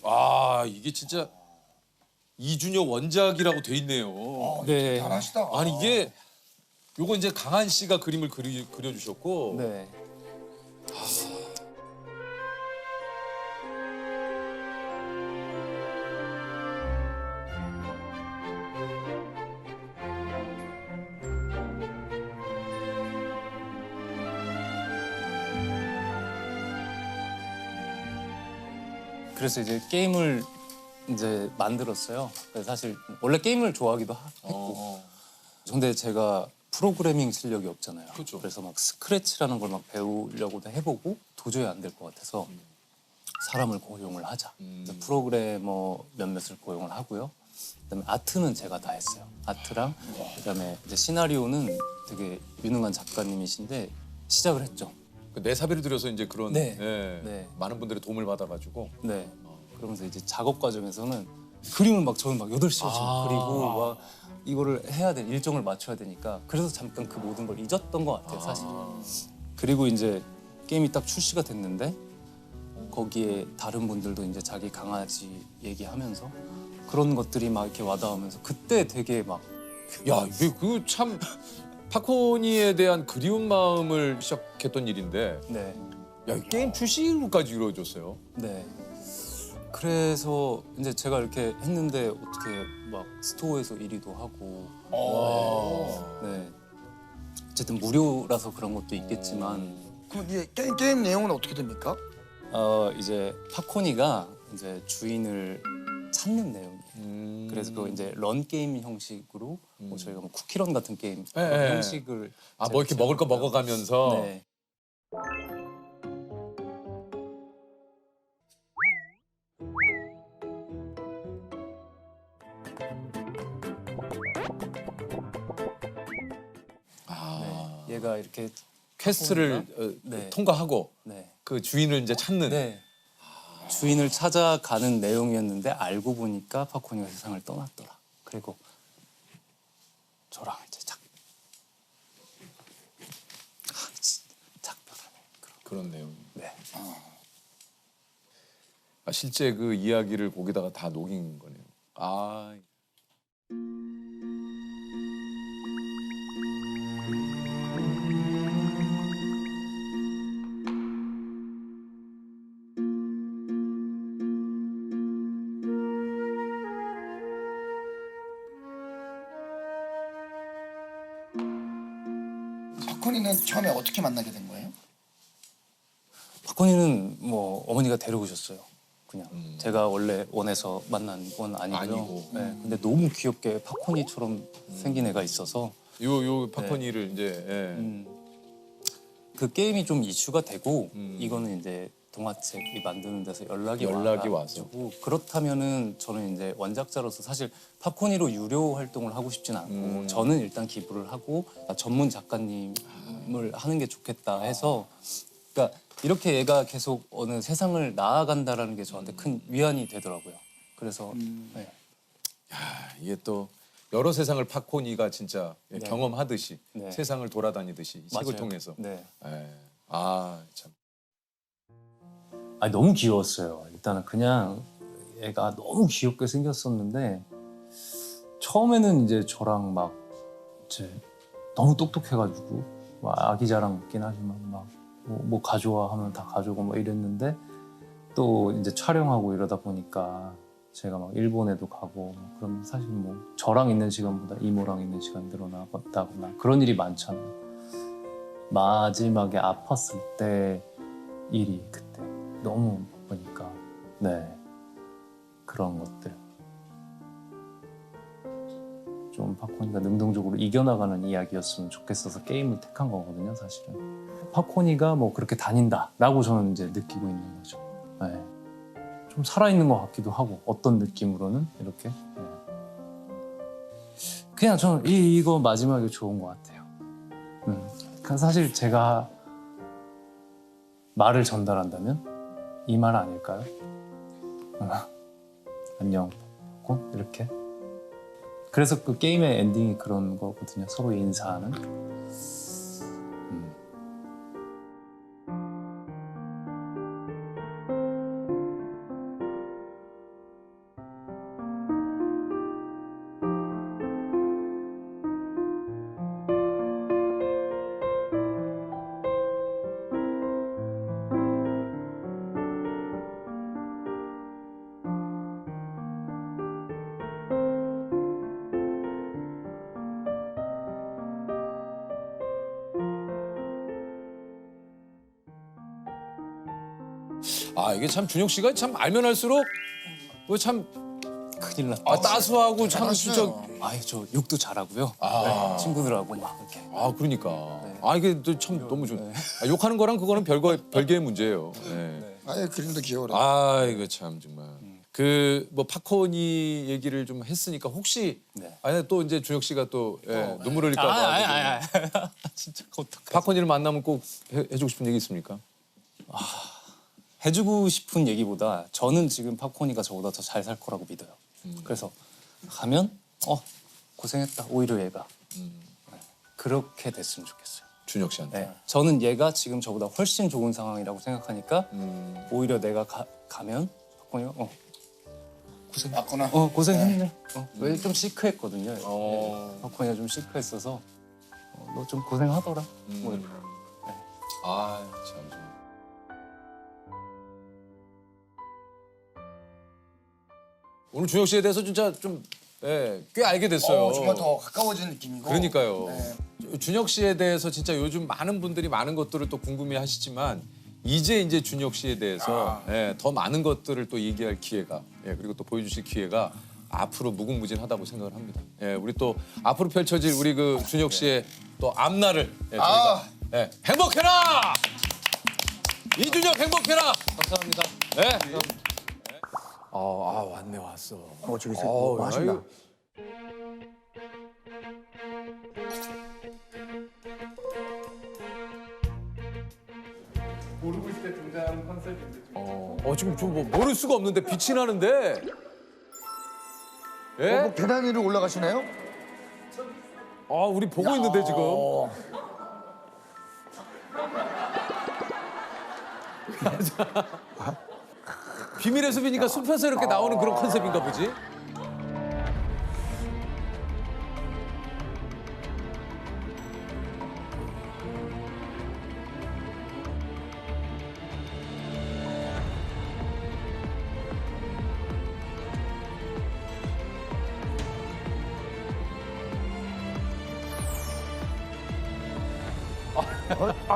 A: 진짜 이준혁 원작이라고 돼 있네요.
B: 네.
C: 잘하시다.
A: 아니 이게 요거 이제 강한 씨가 그림을 그려주셨고.
B: 네. 그래서 이제 게임을 이제 만들었어요. 그래서 사실 원래 게임을 좋아하기도 했고. 근데 제가 프로그래밍 실력이 없잖아요.
A: 그렇죠.
B: 그래서 막 스크래치라는 걸 막 배우려고도 해보고 도저히 안 될 것 같아서 사람을 고용을 하자. 그래서 프로그래머 몇몇을 고용을 하고요. 그다음에 아트는 제가 다 했어요. 아트랑 그다음에 이제 시나리오는 되게 유능한 작가님이신데 시작을 했죠.
A: 내 사비를 들여서 이제 그런
B: 네. 네.
A: 많은 분들의 도움을 받아가지고.
B: 네. 그러면서 이제 작업 과정에서는 그림을 막 저는 막 8시간씩 그리고 막 이거를 해야 돼. 일정을 맞춰야 되니까. 그래서 잠깐 그 모든 걸 잊었던 것 같아요, 사실. 그리고 이제 게임이 딱 출시가 됐는데 거기에 다른 분들도 이제 자기 강아지 얘기하면서 그런 것들이 막 이렇게 와닿으면서 그때 되게 막
A: 야, 이게 그 참 팝콘이에 대한 그리운 마음을 시작했던 일인데,
B: 네.
A: 야, 이 게임 출시로까지 이루어졌어요.
B: 네. 그래서 이제 제가 이렇게 했는데 어떻게 막 스토어에서 1위도 하고. 네. 어쨌든 무료라서 그런 것도 있겠지만
C: 그럼 이게 게임 내용은 어떻게 됩니까?
B: 이제 팝콘이가 이제 주인을 찾는 내용이에요. 그래서 그 이제 런 게임 형식으로 뭐 저희가 뭐 쿠키런 같은 게임
A: 네.
B: 형식을
A: 뭐 이렇게 먹을 거 먹어가면서.
B: 네. 얘가 이렇게
A: 퀘스트를
B: 네.
A: 통과하고
B: 네.
A: 그 주인을 이제 찾는.
B: 네. 주인을 찾아가는 내용이었는데 알고 보니까 파코니가 세상을 떠났더라. 그리고 저랑 이제 작별하는
A: 그런 내용.
B: 네.
A: 아, 실제 그 이야기를 거기다가 다 녹인 거네요. 아.
C: 박헌이는 처음에 어떻게 만나게 된 거예요?
B: 파코니는 뭐 어머니가 데려오셨어요. 그냥 제가 원래 원해서 만난 건 아니고요.
A: 아니고.
B: 네. 근데 너무 귀엽게 파코니처럼 생긴 애가 있어서
A: 요 파코니를 이제 예.
B: 그 게임이 좀 이슈가 되고 이거는 이제 동화책이 만드는 데서 연락이 와가지고 그렇다면은 저는 이제 원작자로서 사실 팝코니로 유료 활동을 하고 싶진 않고 저는 일단 기부를 하고 전문 작가님을 하는 게 좋겠다 해서 그러니까 이렇게 얘가 계속 어느 세상을 나아간다라는 게 저한테 큰 위안이 되더라고요. 그래서 네.
A: 야, 이게 또 여러 세상을 팝코니가 진짜
B: 네.
A: 경험하듯이
B: 네.
A: 세상을 돌아다니듯이 이 책을
B: 맞아요.
A: 통해서.
B: 네.
A: 예. 아, 참.
B: 아니 너무 귀여웠어요. 일단은 그냥 애가 너무 귀엽게 생겼었는데 처음에는 이제 저랑 막 이제 너무 똑똑해가지고 막 아기 자랑 같긴 하지만 막 뭐 가져와 하면 다 가져오고 뭐 이랬는데 또 이제 촬영하고 이러다 보니까 제가 막 일본에도 가고 그럼 사실 뭐 저랑 있는 시간보다 이모랑 있는 시간이 늘어나다거나 그런 일이 많잖아요. 마지막에 아팠을 때 일이 그때 너무 바쁘니까 네 그런 것들 좀 팝코니가 능동적으로 이겨나가는 이야기였으면 좋겠어서 게임을 택한 거거든요. 사실은 팝코니가 뭐 그렇게 다닌다라고 저는 이제 느끼고 있는 거죠. 네. 좀 살아있는 것 같기도 하고 어떤 느낌으로는 이렇게 네. 그냥 저는 이거 마지막에 좋은 것 같아요. 그러니까 사실 제가 말을 전달한다면 이 말 아닐까요? 안녕 팝콘 이렇게 그래서 그 게임의 엔딩이 그런 거거든요. 서로 인사하는.
A: 아, 이게 참 준혁 씨가 참 알면 알수록 참
B: 큰일 났다.
A: 따스하고 참 진짜
B: 아예 저 욕도 잘하고요.
A: 아.
B: 네, 친구들하고 막 이렇게.
A: 아, 그러니까. 아, 이게 또 참 너무 좋네. 아, 욕하는 거랑 그거는 별개의 문제예요. 네.
C: 아예 그림도 귀여워라.
A: 아, 이거 참 정말. 그 뭐 팝코니 얘기를 좀 했으니까 혹시
B: 네.
A: 아니 또 이제 준혁 씨가 또 눈물 흘릴까 봐.
B: 진짜 어떡해.
A: 팝코니를 만나면 꼭 해주고 싶은 얘기 있습니까?
B: 해주고 싶은 얘기보다 저는 지금 팝코니가 저보다 더 잘 살 거라고 믿어요. 그래서 가면 고생했다. 오히려 얘가 네, 그렇게 됐으면 좋겠어요.
A: 준혁 씨한테.
B: 네. 저는 얘가 지금 저보다 훨씬 좋은 상황이라고 생각하니까 오히려 내가 가면 팝코니가 고생.
C: 맞구나.
B: 고생했네. 왜 좀 시크했거든요. 팝코니가 좀 시크했어서 너 좀 고생하더라. 뭐 이렇게.
A: 아, 참. 오늘 준혁 씨에 대해서 진짜 좀 꽤 알게 됐어요.
C: 정말 더 가까워진 느낌이고.
A: 그러니까요.
C: 네.
A: 준혁 씨에 대해서 진짜 요즘 많은 분들이 많은 것들을 또 궁금해하시지만 이제 준혁 씨에 대해서 더 많은 것들을 또 얘기할 기회가 그리고 또 보여주실 기회가 앞으로 무궁무진하다고 생각을 합니다. 우리 또 앞으로 펼쳐질 우리 그 준혁 씨의 또 앞날을 저희가 행복해라! 이준혁 행복해라!
B: 감사합니다.
A: 네. 왔네 왔어.
C: 저기서 뭐 하신다.
A: 지금 좀 뭐 모를 수가 없는데 빛이 나는데. 예?
C: 뭐 계단 위로 올라가시나요?
A: 우리 보고 있는데 지금. 비밀의 숲이니까 숲에서 이렇게 나오는 그런 컨셉인가 보지?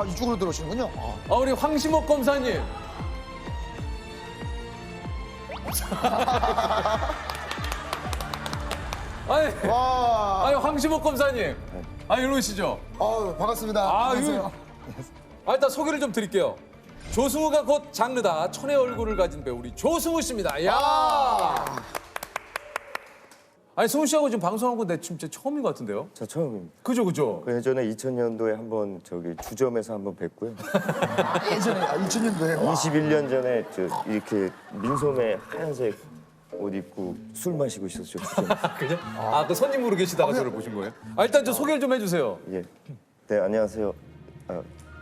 C: 이쪽으로 들어오시는군요.
A: 우리 황심옥 검사님. 아니 황심옥 검사님. 일로 오시죠.
C: 반갑습니다. 안녕하세요.
A: 일단 소개를 좀 드릴게요. 조승우가 곧 장르다 천의 얼굴을 가진 배우 우리 조승우 씨입니다. 야. 아니 승우 씨하고 지금 방송한 건 내 진짜 처음인 것 같은데요?
I: 저 처음입니다.
A: 그죠.
I: 그 예전에 2000년도에 한번 저기 주점에서 한번 뵀고요.
C: 예전에 2000년도에
I: 21년 전에 저 이렇게 민소매 하얀색 옷 입고 술 마시고 있었죠. 주점에서.
A: 그냥? 그 손님으로 계시다가 저를 보신 거예요? 일단 저 소개를 좀 해주세요.
I: 예. 네, 안녕하세요.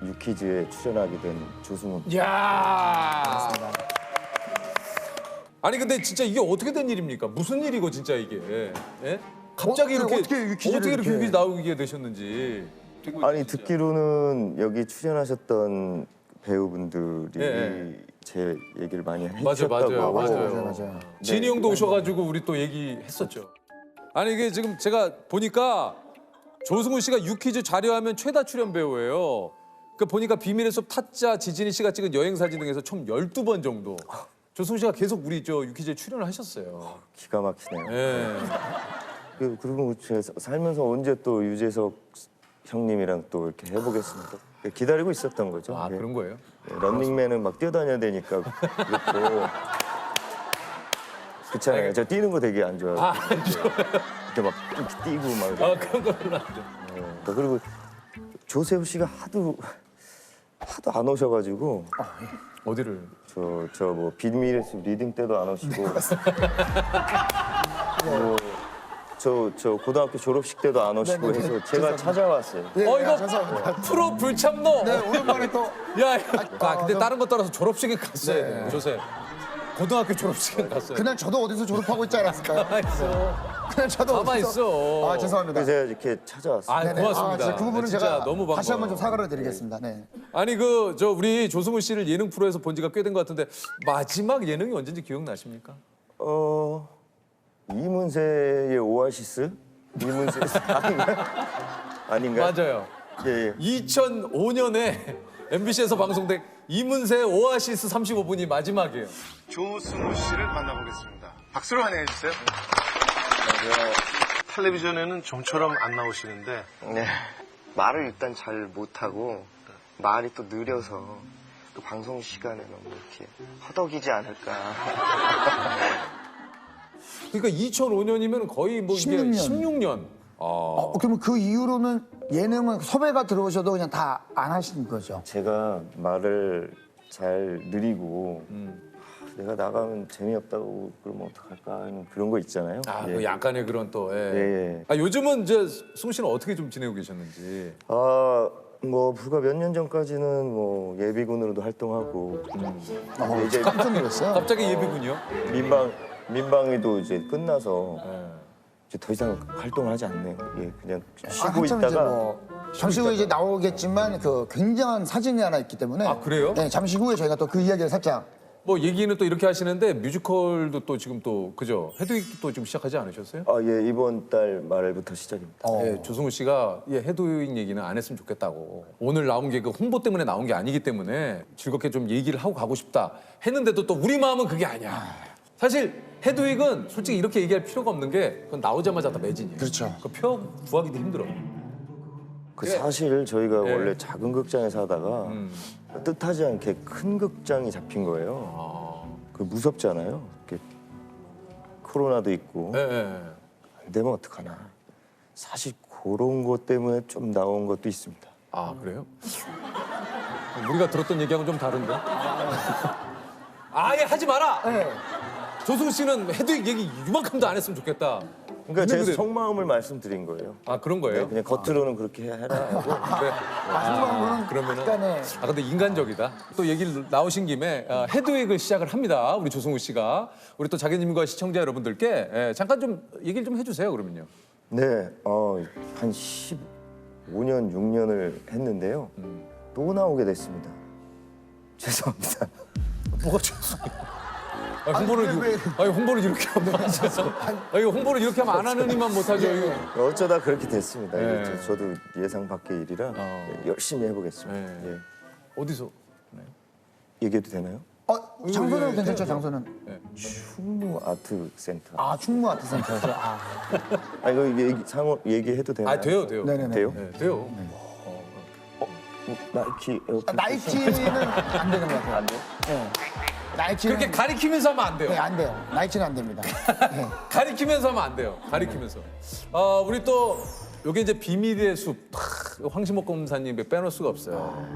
I: 유퀴즈에 출연하게 된 조승우.
A: 야. 아니 근데 진짜 이게 어떻게 된 일입니까? 무슨 일이고 진짜 이게? 예? 갑자기 이렇게
C: 어떻게 유퀴즈를
A: 이렇게
C: 이렇게
A: 나오게 되셨는지.
I: 아니 듣기로는 여기 출연하셨던 배우분들이
A: 예.
I: 제 얘기를 많이 해주셨다고.
C: 맞아요.
A: 진이 형도 오셔가지고 우리 또 얘기했었죠. 아니 이게 지금 제가 보니까 조승우 씨가 유퀴즈 자료하면 최다 출연 배우예요. 그 보니까 비밀의 숲 타짜 지진이 씨가 찍은 여행 사진 등에서 총 12번 정도. 조승우 씨가 계속 우리 저 유퀴즈에 출연을 하셨어요.
I: 기가 막히네요.
A: 예.
I: 그리고 제가 살면서 언제 또 유재석 형님이랑 또 이렇게 해보겠습니까? 기다리고 있었던 거죠. 예.
A: 그런 거예요?
I: 런닝맨은 막 뛰어다녀야 되니까 그렇고 그렇잖아요. 저 뛰는 거 되게 안 좋아해요. 이렇게 막 뛰고 막.
A: 그런 거는 안 돼.
I: 그리고 조세호 씨가 하도 안 오셔가지고
A: 어디를?
I: 저 뭐 비밀의 숲 리딩 때도 안 오시고 저 고등학교 졸업식 때도 안 오시고 해서 제가 찾아왔어요.
A: 이거
C: 죄송합니다.
A: 프로 불참노.
C: 네, 오랜만에 또
A: 야, 근데 다른 거 따라서 졸업식에 갔어야 돼. 조세. 고등학교 졸업식에 갔어요.
C: 그냥 저도 어디서 졸업하고 있지 않았을까요?
A: 가만 있어.
C: 그냥 저도
A: 가만
C: 어디서.
A: 있어.
C: 죄송합니다.
I: 그래서 제가 이렇게 찾아왔어요.
C: 네네.
A: 고맙습니다.
C: 진짜 그 부분은
A: 진짜
C: 제가
A: 너무 반가워요.
C: 다시 한번 좀 사과를 드리겠습니다. 네.
A: 아니 우리 조승우 씨를 예능 프로에서 본 지가 꽤 된 것 같은데 마지막 예능이 언제인지 기억나십니까?
I: 이문세의 오아시스? 이문세 아닌가요?
A: 맞아요.
I: 예.
A: 2005년에 MBC에서 방송된 이문세의 오아시스 35분이 마지막이에요.
J: 조승우 씨를 만나보겠습니다. 박수로 환영해 주세요. 텔레비전에는 좀처럼 안 나오시는데
K: 네, 말을 일단 잘 못하고 말이 또 느려서 또 방송 시간에 너무 이렇게 허덕이지 않을까.
A: 그러니까 2005년이면 거의 뭐 이게 16년.
C: 그러면 그 이후로는 예능은 섭외가 들어오셔도 그냥 다 안 하시는 거죠?
I: 제가 말을 잘 느리고 내가 나가면 재미없다고 그러면 어떡할까 하는 그런 거 있잖아요.
A: 그 약간의 그런 또.
I: 예.
A: 요즘은 승우 씨는 어떻게 좀 지내고 계셨는지.
I: 뭐 불과 몇 년 전까지는 뭐 예비군으로도 활동하고 이제
C: 깜짝 놀랐어요.
A: 갑자기 예비군이요?
I: 민방위도 이제 끝나서 이제 더 이상 활동을 하지 않네요. 예, 그냥 쉬고
C: 한참
I: 있다가
C: 이제 뭐 잠시 후에 이제 나오겠지만 그 굉장한 사진이 하나 있기 때문에.
A: 그래요?
C: 네, 잠시 후에 저희가 또 그 이야기를 살짝.
A: 뭐 얘기는 또 이렇게 하시는데 뮤지컬도 또 지금 또 그죠? 헤드윅 또 지금 시작하지 않으셨어요?
I: 예, 이번 달 말부터 시작입니다.
A: 예, 조승우 씨가 헤드윅 얘기는 안 했으면 좋겠다고. 오늘 나온 게 그 홍보 때문에 나온 게 아니기 때문에 즐겁게 좀 얘기를 하고 가고 싶다 했는데도 또 우리 마음은 그게 아니야. 사실 헤드윅은 솔직히 이렇게 얘기할 필요가 없는 게 그건 나오자마자 다 매진이에요.
C: 그렇죠.
A: 그 표 구하기도 힘들어.
I: 사실 저희가 원래 작은 극장에서 하다가 뜻하지 않게 큰 극장이 잡힌 거예요. 그 무섭잖아요. 이렇게 코로나도 있고 안 되면 어떡하나. 사실 그런 것 때문에 좀 나온 것도 있습니다.
A: 그래요? 우리가 들었던 얘기하고는 좀 다른데? 아예 하지 마라.
C: 네.
A: 조승우 씨는 해도 얘기 이만큼도 안 했으면 좋겠다.
I: 그러니까 제
A: 근데-
I: 속마음을 말씀드린 거예요.
A: 아 그런 거예요?
I: 네, 그냥 겉으로는 그렇게 해라 하고.
A: 네. 그러면은
C: 약간의
A: 근데 인간적이다. 또 얘기를 나오신 김에 헤드윅을 시작을 합니다. 우리 조승우 씨가 우리 또 자기님과 시청자 여러분들께 잠깐 좀 얘기를 좀 해주세요. 그러면요.
I: 네, 한 15년, 6년을 했는데요. 또 나오게 됐습니다. 죄송합니다.
A: 뭐가 죄송해요. 홍보를 이렇게 하면 안 돼서. 홍보를 이렇게 하면 안 하는 이만 못하죠. 이거.
I: 어쩌다 그렇게 됐습니다.
A: 네.
I: 이게 저도 예상 밖의 일이라 열심히 해보겠습니다.
A: 네.
I: 예.
A: 어디서?
I: 얘기해도 되나요?
C: 장소는 괜찮죠, 장소는.
I: 충무 아트 센터.
C: 아, 충무 아트센터에서. 아,
I: 이거 얘기해도 되나요?
A: 아 돼요, 돼요.
C: 네네네.
I: 돼요?
A: 네, 돼요.
I: 나이키 에어컨.
C: 나이키는 안 되는 것 같아요.
I: 안 돼요?
C: 네. 나이키는
A: 그렇게 가리키면서 하면 안 돼요.
C: 네, 안 돼요. 나이키는 안 됩니다. 네.
A: 가리키면서 하면 안 돼요. 가리키면서. 우리 또 요게 이제 비밀의 숲. 황시목 검사님 빼놓을 수가 없어요.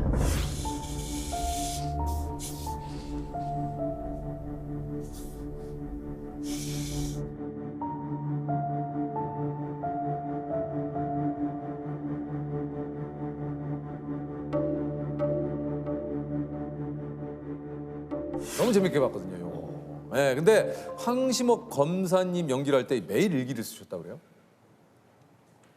A: 너무 재밌게 봤거든요. 요거. 네, 근데 황시목 검사님 연기를 할 때 매일 일기를 쓰셨다고 그래요?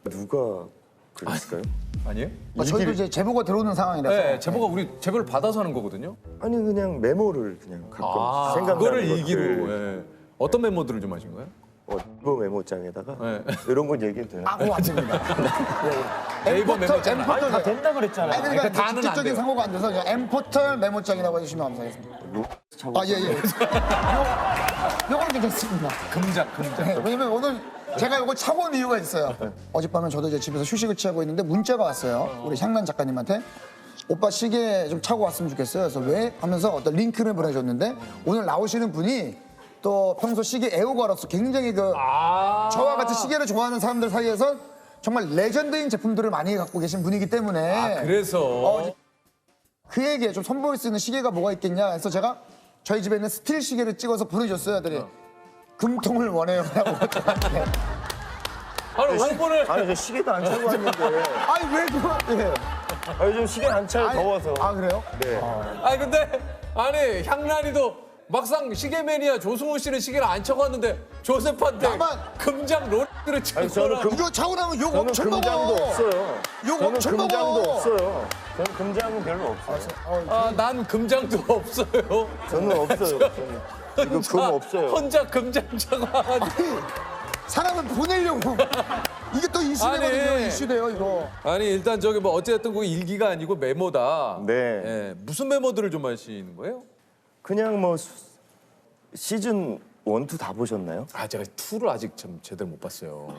I: 누가 그랬을까요?
A: 아니에요?
C: 저희도 이제 제보가 들어오는 상황이라서.
A: 네, 제보가 우리 제보를 받아서 하는 거거든요.
I: 아니 그냥 메모를 그냥 가끔 생각나는
A: 그거를
I: 것들.
A: 일기로. 예. 어떤 메모들을 좀 하신 거예요?
I: 네이버 메모장에다가
A: 네.
I: 이런 건 얘기해도 되나요?
C: 아, 그거 안 됩니다.
A: 네이버 메모장.
I: 아니 다 된다 그랬잖아요.
C: 아니, 그러니까
A: 다는 안
C: 직접적인
A: 돼요.
C: 상호가 안 돼서 그냥 M포털 메모장이라고 해주시면 감사하겠습니다. 아, 예, 예. 요거는 괜찮습니다.
A: 금작.
C: 네, 왜냐면 오늘 제가 이걸 차고 온 이유가 있어요. 어젯밤에 저도 이제 집에서 휴식을 취하고 있는데 문자가 왔어요. 우리 향란 작가님한테. 오빠 시계 좀 차고 왔으면 좋겠어요. 그래서 왜? 하면서 어떤 링크를 보내줬는데 오늘 나오시는 분이 또 평소 시계 애호가로서 굉장히 저와 같이 시계를 좋아하는 사람들 사이에서 정말 레전드인 제품들을 많이 갖고 계신 분이기 때문에
A: 그래서
C: 그에게 좀 선보일 수 있는 시계가 뭐가 있겠냐 해서 제가 저희 집에 있는 스틸 시계를 찍어서 보내줬어요. 애들이 금통을 원해요 라고 저한테.
A: 아니 홍보를
I: 아니 저 시계도 안 차고 왔는데.
C: 아니 왜 그러는데?
I: 아 요즘 시계 안 차요 더워서.
C: 아 그래요?
I: 네.
A: 아니 근데 아니 향란이도 막상 시계 매니아 조승우 씨는 시계를 안 차고 왔는데 조셉한테
C: 나만!
A: 금장 롤렉을 차고
I: 저는
A: 와라.
C: 이거 차고 나면 욕
I: 저는
C: 엄청 먹어.
I: 금장도 없어요.
C: 욕
I: 저는
C: 엄청 먹어.
I: 금장도 없어요. 저는 금장은 별로 없어요.
A: 난 금장도 없어요.
I: 저는 없어요. 저는. 이거 금 없어요.
A: 혼자 금장 차고 와가지고.
C: 사람을 보내려고. 이게 또 이슈되거든요.
A: 아니.
C: 이슈돼요 이거.
A: 아니 일단 저기 뭐 어쨌든 그 일기가 아니고 메모다.
I: 네.
A: 예, 무슨 메모들을 좀 하시는 거예요?
I: 그냥 뭐 시즌 1, 2 다 보셨나요?
A: 아 제가 2를 아직 참 제대로 못 봤어요.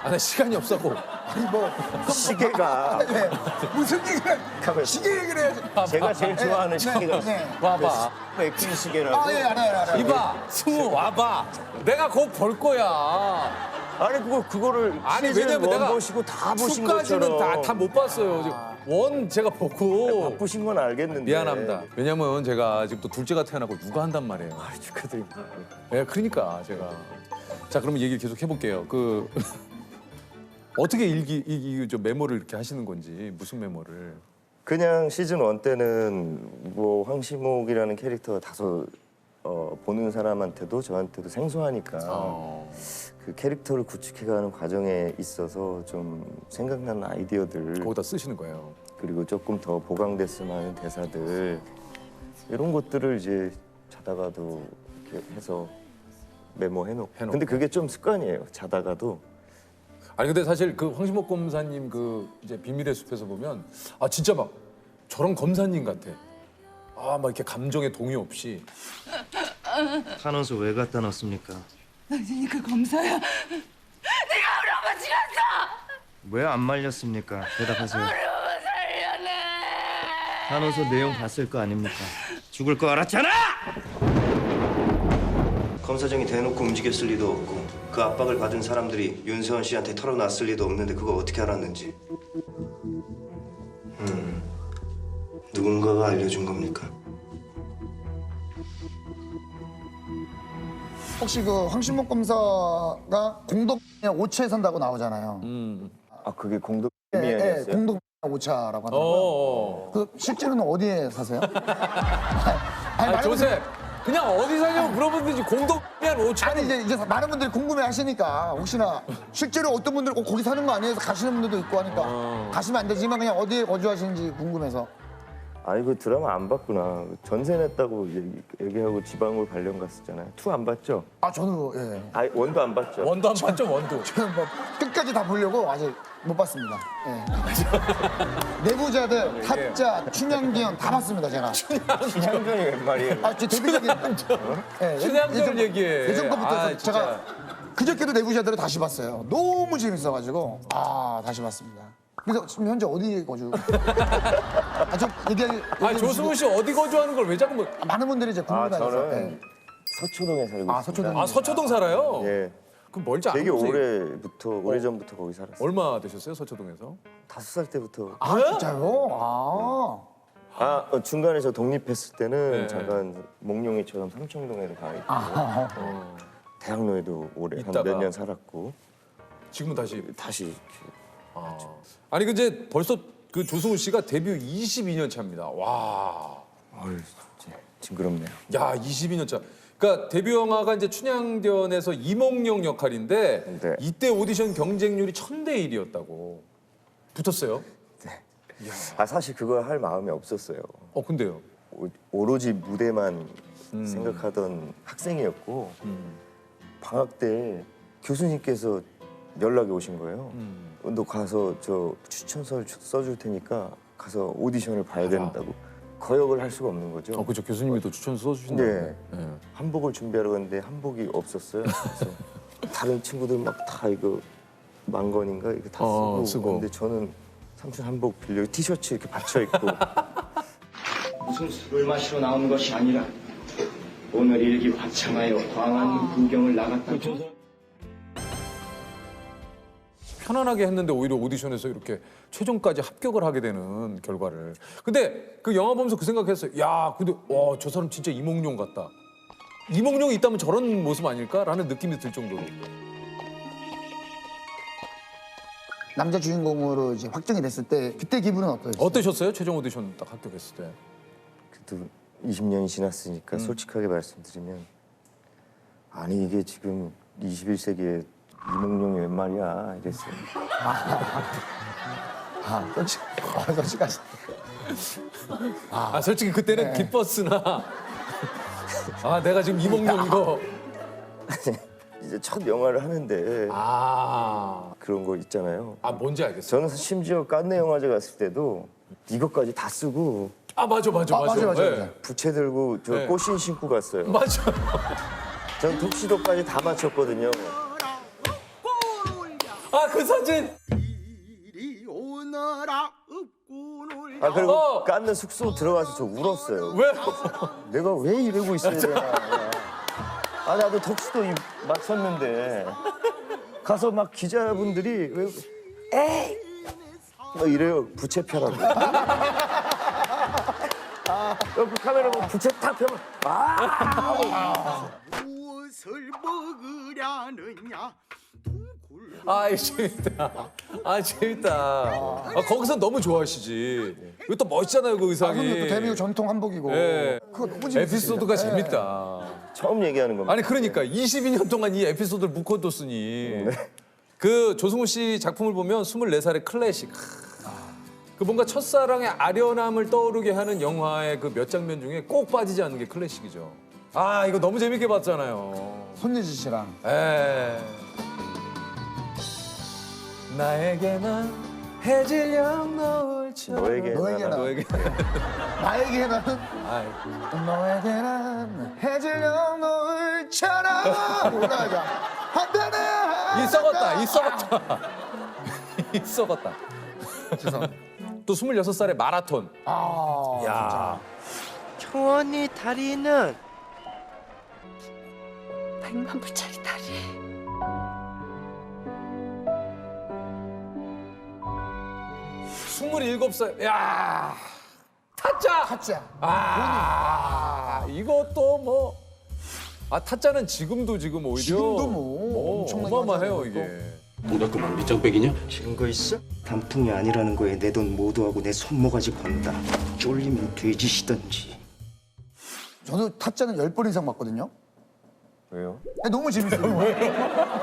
A: 나 시간이 없었고.
C: 아니 뭐
I: 시계가
C: 네. 무슨 얘기를
I: 가만히
C: 시계 얘기를 해야지.
I: 제가 제일 좋아하는 시계가
C: 네.
A: 와봐.
I: 맥퀸 시계라고.
C: 아 예 알아요.
A: 이봐 승우 와봐. 내가 곧 볼 거야.
I: 아니 그거를
A: 아니
I: 시즌
A: 왜냐면
I: 1
A: 내가
I: 보시고 다 보신
A: 수까지는
I: 것처럼
A: 다 못 봤어요. 원 제가 보고
I: 바쁘신 건 알겠는데.
A: 미안합니다. 왜냐면 제가 지금 또 둘째가 태어나고 육아 한단 말이에요.
I: 축하드립니다.
A: 네, 그러니까 제가 자 그러면 얘기를 계속 해볼게요. 어떻게 저 메모를 이렇게 하시는 건지 무슨 메모를?
I: 그냥 시즌 1 때는 뭐 황시목이라는 캐릭터가 다소 보는 사람한테도 저한테도 생소하니까 그 캐릭터를 구축해가는 과정에 있어서 좀 생각나는 아이디어들
A: 거기다 쓰시는 거예요.
I: 그리고 조금 더 보강됐으면 하는 대사들 이런 것들을 이제 자다가도 이렇게 해서 메모해놓고. 근데 그게 좀 습관이에요. 자다가도.
A: 아니 근데 사실 그 황시목 검사님 이제 비밀의 숲에서 보면 진짜 막 저런 검사님 같아. 막 이렇게 감정에 동의 없이.
K: 탄원서 왜 갖다 놨습니까?
G: 당신이 그 검사야. 내가 우리 엄마 죽였어.
K: 왜 안 말렸습니까? 대답하세요.
G: 우리 엄마 살려내.
K: 탄원서 내용 봤을 거 아닙니까? 죽을 거 알았잖아! 검사장이 대놓고 움직였을 리도 없고 그 압박을 받은 사람들이 윤세원 씨한테 털어놨을 리도 없는데 그거 어떻게 알았는지. 누군가가 알려준 겁니까?
C: 혹시 그 황신목 검사가 공덕에 오차에 산다고 나오잖아요.
I: 아 그게 공덕
C: 예,
I: 미안이었어요.
C: 공덕 오차라고 하더라고요. 그 실제로는 어디에 사세요?
A: 아, 조셉. 그냥 어디 사냐고 물어보든지 공덕면 5천.
C: 아니 이제 많은 분들이 궁금해하시니까 혹시나 실제로 어떤 분들 거기 사는 거 아니에요? 해서 가시는 분들도 있고 하니까 가시면 안 되지만 그냥 어디에 거주하시는지 궁금해서.
I: 아 이거 드라마 안 봤구나. 전세 냈다고 얘기하고 지방으로 발령 갔었잖아요. 2 안 봤죠?
C: 아 저도 예.
I: 아 원도 안 봤죠?
A: 원도 안 봤죠, 원도.
C: 저는 뭐 끝까지 다 보려고 아직 못 봤습니다. 예. 내부자들, 타짜, 춘향기현 다 봤습니다 제가.
I: 춘향전이 웬 말이에요?
C: 아, 저 데뷔작이 예,
A: 춘향전 얘기해.
C: 예전 거부터
A: 아,
C: 제가
A: 진짜.
C: 그저께도 내부자들을 다시 봤어요. 너무 재밌어가지고 다시 봤습니다. 그래서 지금 현재 어디 거주? 좀 얘기해
A: 조승우 씨 어디 거주하는 걸 왜 자꾸 뭐.
C: 많은 분들이 이제 궁금해서.
I: 저는 서초동에 살고 있습니다.
C: 서초동.
A: 아, 서초동 살아요?
I: 예.
A: 그럼 멀지 않아요?
I: 되게 오래전부터 거기 살았어요.
A: 얼마 되셨어요, 서초동에서?
I: 5살 때부터.
C: 아, 진짜요?
I: 중간에 저 독립했을 때는
A: 네.
I: 잠깐 몽룡이처럼 삼청동에도 가 있고 대학로에도 오래 한
A: 있다가.
I: 몇 년 살았고
A: 지금은 다시.
I: 다시
A: 아니 근데 벌써 그 조승우 씨가 데뷔 22년 차입니다. 와.
I: 어휴, 징그럽네요.
A: 야, 22년 차. 그러니까 데뷔 영화가 이제 춘향전에서 이몽룡 역할인데
I: 네.
A: 이때 오디션 경쟁률이 1000대 1이었다고. 붙었어요?
I: 사실 그거 할 마음이 없었어요.
A: 근데요.
I: 오로지 무대만 생각하던 학생이었고 방학 때 교수님께서 연락이 오신 거예요. 너 가서 저 추천서를 써줄 테니까 가서 오디션을 봐야 된다고. 거역을 할 수가 없는 거죠.
A: 그죠. 교수님이 또 추천 써주신다는데.
I: 네. 한복을 준비하러 갔는데 한복이 없었어요. 그래서 다른 친구들 막 다 이거 망건인가 이거 다 쓰고. 근데 저는 삼촌 한복 빌려 티셔츠 이렇게 받쳐 입고
L: 무슨 술을 마시러 나온 것이 아니라 오늘 일기 화창하여 광안 구경을 나갔다.
A: 편안하게 했는데 오히려 오디션에서 이렇게 최종까지 합격을 하게 되는 결과를. 근데 그 영화 보면서 그 생각했어요. 야, 근데 와, 저 사람 진짜 이몽룡 같다. 이몽룡이 있다면 저런 모습 아닐까라는 느낌이 들 정도로.
C: 남자 주인공으로 이제 확정이 됐을 때 그때 기분은 어떠셨어요?
A: 어떠셨어요? 최종 오디션 딱 합격했을 때.
I: 그래도 20년이 지났으니까 솔직하게 말씀드리면 아니 이게 지금 21세기에 이몽룡이 웬 말이야 이랬어요.
C: 솔직하시.
A: 솔직히 그때는 기뻤으나 내가 지금 이몽룡 이거.
I: 이제 첫 영화를 하는데 그런 거 있잖아요.
A: 뭔지 알겠어요.
I: 저는 심지어 깐네 영화제 갔을 때도 이것까지 다 쓰고
A: 맞아. 네.
I: 부채 들고 저
A: 네.
I: 꽃신 신고 갔어요.
A: 맞아.
I: 전 턱시도까지 다 맞췄거든요.
A: 그 사진.
I: 그리고 깐네 숙소 들어가서 저 울었어요.
A: 왜?
I: 내가 왜 이러고 있어야 되나. 나도 턱시도 맞췄는데 가서 막 기자분들이 에이 막 이래요. 부채 펴라고. 그 카메라 보면 부채 탁 펴면
M: 무엇을 먹으려느냐.
A: 재밌다. 재밌다. 거기서 너무 좋아하시지. 이거 또 멋있잖아요, 그 의상이.
C: 또 대미국 전통 한복이고.
A: 네.
C: 그거 너무 재밌어요.
A: 에피소드가 재밌다.
I: 처음 얘기하는 겁니다.
A: 그러니까 22년 동안 이 에피소드를 묶어뒀으니 그 조승우 씨 작품을 보면 24살의 클래식. 그 뭔가 첫사랑의 아련함을 떠오르게 하는 영화의 그 몇 장면 중에 꼭 빠지지 않는 게 클래식이죠. 이거 너무 재밌게 봤잖아요.
C: 손예진 씨랑.
A: 나에게만 해질녘 노을처럼.
I: 너에게나.
C: 나에게는 너에게는 해질녘 노을처럼 올라가자. 한편에
A: 이 썩었다. 죄송합니다. 또 26살의 마라톤. 야.
M: 청원이 다리는
G: 100만 불짜리 다리.
A: 27살. 야. 타짜.
C: 타짜.
A: 이것도 뭐 아 타짜는 지금도 지금 오히려
C: 지금도 뭐 엄청나게
A: 어마어마해요
C: 하잖아요,
A: 이게.
L: 뭐가 그만 밑장빼기냐? 증거 있어? 단풍이 아니라는 거에 내 돈 모두하고 내 손모가지 건다. 쫄리면 돼지시던지.
C: 저도 타짜는 10번 이상 봤거든요.
I: 왜요?
C: 너무 재밌어요.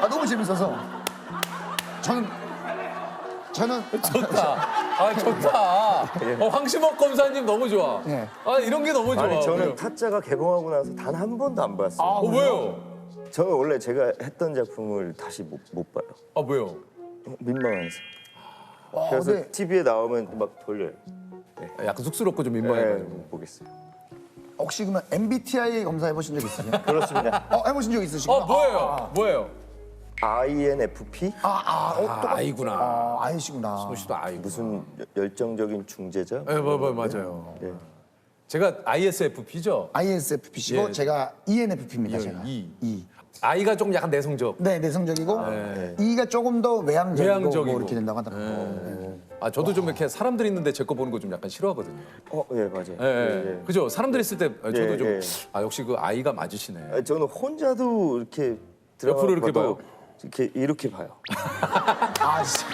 C: 아, 너무 재밌어서. 저는
A: 좋다. 아 좋다. 황시목 검사님 너무 좋아.
C: 예.
A: 아 이런 게 너무 좋아.
I: 아니 저는 타짜가 개봉하고 나서 단 한 번도 안 봤어요.
A: 왜요?
I: 저는 원래 제가 했던 작품을 다시 못 봐요.
A: 아 왜요?
I: 민망해서.
C: 와,
I: 그래서
C: 근데
I: TV에 나오면 막 돌려요.
A: 약간 쑥스럽고 좀
I: 네,
A: 민망해가지고.
I: 못 보겠어요.
C: 혹시 그러면 MBTI 검사 해보신 적 있으세요?
I: 그렇습니다.
C: 해보신 적 있으시구나.
A: 뭐예요? 뭐예요?
I: INFP?
A: 아이구나.
C: 아이시구나.
A: 소시도 아이구나.
I: 무슨 열정적인 중재자?
A: 네, 맞아요.
I: 네.
A: 제가 ISFP죠.
C: ISFP시고
A: 예.
C: 제가 ENFP입니다.
A: 예,
C: 제가.
A: E. I가 좀 약간 내성적.
C: 네, 내성적이고
A: 네.
C: E가 조금 더 외향적이고,
A: 외향적이고.
C: 뭐 이렇게 된다고 하더라고요.
A: 아 저도 좀 이렇게 사람들 있는데 제 거 보는 거 좀 약간 싫어하거든요.
I: 예 맞아요.
A: 예. 그죠? 사람들 있을 때 저도
I: 예,
A: 좀
I: 예.
A: 아 역시 그 I가 맞으시네.
I: 저는 혼자도 이렇게 드라마
A: 옆으로 이렇게
I: 봐도
A: 봐요?
I: 이렇게 봐요.
C: 아, 진짜.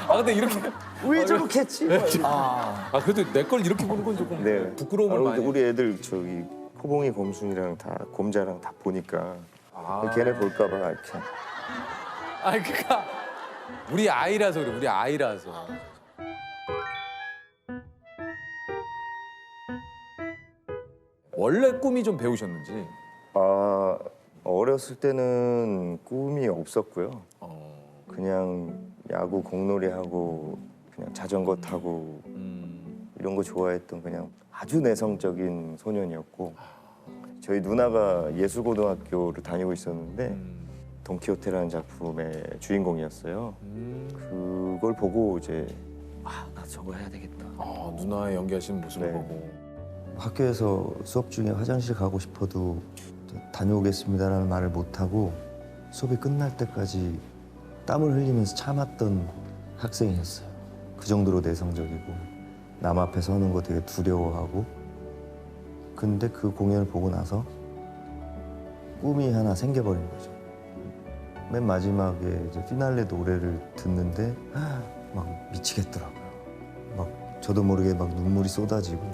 A: 아 근데 이렇게
I: 왜 저렇게 했지?
A: 아 그래도 내 걸 이렇게 보는 건 조금
I: 네.
A: 부끄러움을
I: 아,
A: 많이.
I: 우리 애들 저기 호봉이 검순이랑 다 곰자랑 다 보니까 걔네 볼까봐 이렇게.
A: 아니 그니까 우리 아이라서 그래. 우리 아이라서. 원래 꿈이 좀 배우셨는지.
I: 아 어렸을 때는 꿈이 없었고요. 그냥 야구 공놀이 하고 그냥 자전거 타고 이런 거 좋아했던 그냥 아주 내성적인 소년이었고 저희 누나가 예술고등학교를 다니고 있었는데 돈키호테라는 작품의 주인공이었어요. 그걸 보고 이제 나 저거 해야 되겠다.
A: 아 누나의 연기하시는 모습을
I: 네.
A: 보고.
N: 학교에서 수업 중에 화장실 가고 싶어도 다녀오겠습니다라는 말을 못하고 수업이 끝날 때까지 땀을 흘리면서 참았던 학생이었어요. 그 정도로 내성적이고 남 앞에 서는 거 되게 두려워하고 근데 그 공연을 보고 나서 꿈이 하나 생겨버린 거죠. 맨 마지막에 이제 피날레 노래를 듣는데 막 미치겠더라고요. 막 저도 모르게 막 눈물이 쏟아지고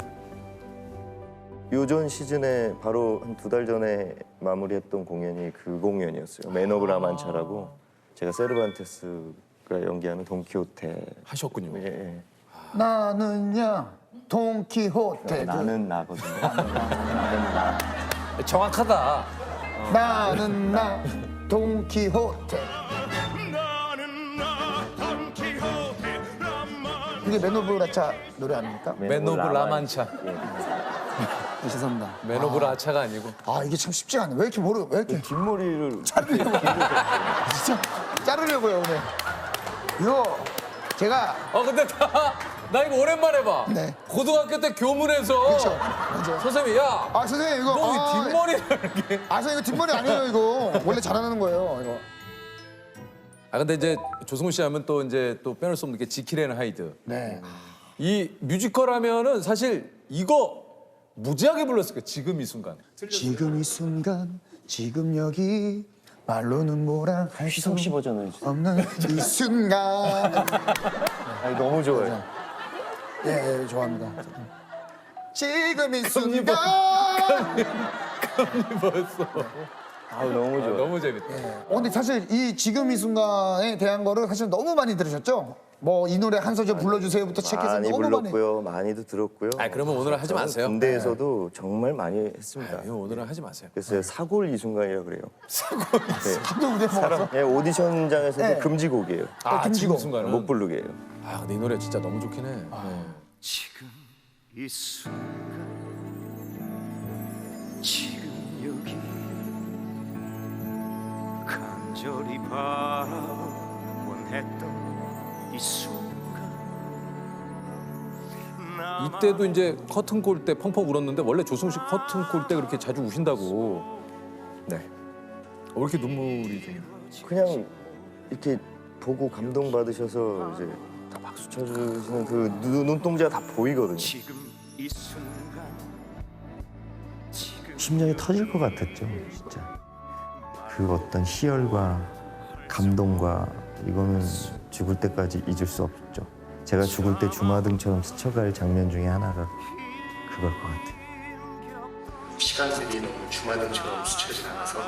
I: 요전 시즌에 바로 한 2달 전에 마무리했던 공연이 그 공연이었어요. 맨 오브 라만차라고 제가 세르반테스가 연기하는 돈키호테
A: 하셨군요.
I: 예.
C: 나는야 돈키호테.
I: 나는 나거든요.
A: 정확하다.
C: 나는 나 돈키호테. 그게 맨 오브 라차 노래 아닙니까?
A: 맨 오브 라만차.
C: 죄송합니다.
A: 맨 오브 라차가 아니고.
C: 아 이게 참 쉽지가 않네. 왜 이렇게
I: 뒷머리를
C: 자르려고 진짜 자르려고요 오늘. 이거 제가
A: 근데 나 이거 오랜만에 봐.
C: 네.
A: 고등학교 때 교문에서
C: 그렇죠. 맞아요.
A: 선생님이 야,
C: 아 선생님 이거
A: 너 이 뒷머리를 이렇게.
C: 선생님 이거 뒷머리 아니에요 이거. 원래 잘하는 거예요 이거.
A: 아 근데 이제 조승우 씨 하면 또 이제 또 빼놓을 수 없는 게 지킬 앤 하이드.
C: 네.
A: 이 뮤지컬 하면은 사실 이거 무지하게 불렀을 거예요. 지금 이 순간.
C: 지금 이 순간 지금 여기 말로는 뭐라 할 수
I: 희성 씨 버전을 해주세요.
C: 없는 이 순간.
I: 아니, 너무 좋아요.
C: 예, 좋아합니다. 지금 이 순간.
A: 벌써.
I: 너무 좋아요.
A: 너무 재밌다.
C: 근데 사실 이 지금 이 순간에 대한 거를 사실 너무 많이 들으셨죠? 뭐 이 노래 한 소절 불러주세요부터 체크해서
I: 많이
C: 너무
I: 불렀고요. 많이도 들었고요.
A: 아 그러면 오늘은 하지 마세요.
I: 군대에서도 정말 많이 했습니다.
A: 아유, 오늘은 하지 마세요.
I: 그래서 사골 이 순간이라고 그래요.
A: 사골.
C: 또 우리 먹었어?
I: 네, 오디션장에서도
C: 네.
I: 금지곡이에요.
A: 아 지금 순간은
I: 못 부르게요.
A: 아 근데 이 노래 진짜 너무 좋긴 해. 네.
L: 지금 이 순간 지금 여기 간절히 바라본 했던 이 순간
A: 이때도 이제 커튼 콜 때 펑펑 울었는데 원래 조승우 씨 커튼 콜 때 그렇게 자주 우신다고.
I: 네.
A: 왜 이렇게 눈물이 좀.
I: 그냥 이렇게 보고 감동 받으셔서 이제 다 박수 쳐주시는 그 눈동자가 다 보이거든요.
L: 지금 이 순간 지금
N: 심장이 터질 것 같았죠, 진짜. 그 어떤 희열과 감동과 이거는 죽을 때까지 잊을 수 없죠. 제가 죽을 때 주마등처럼 스쳐갈 장면 중에 하나가 그걸 것 같아요.
K: 시간들이 너무 주마등처럼 스쳐 지나가서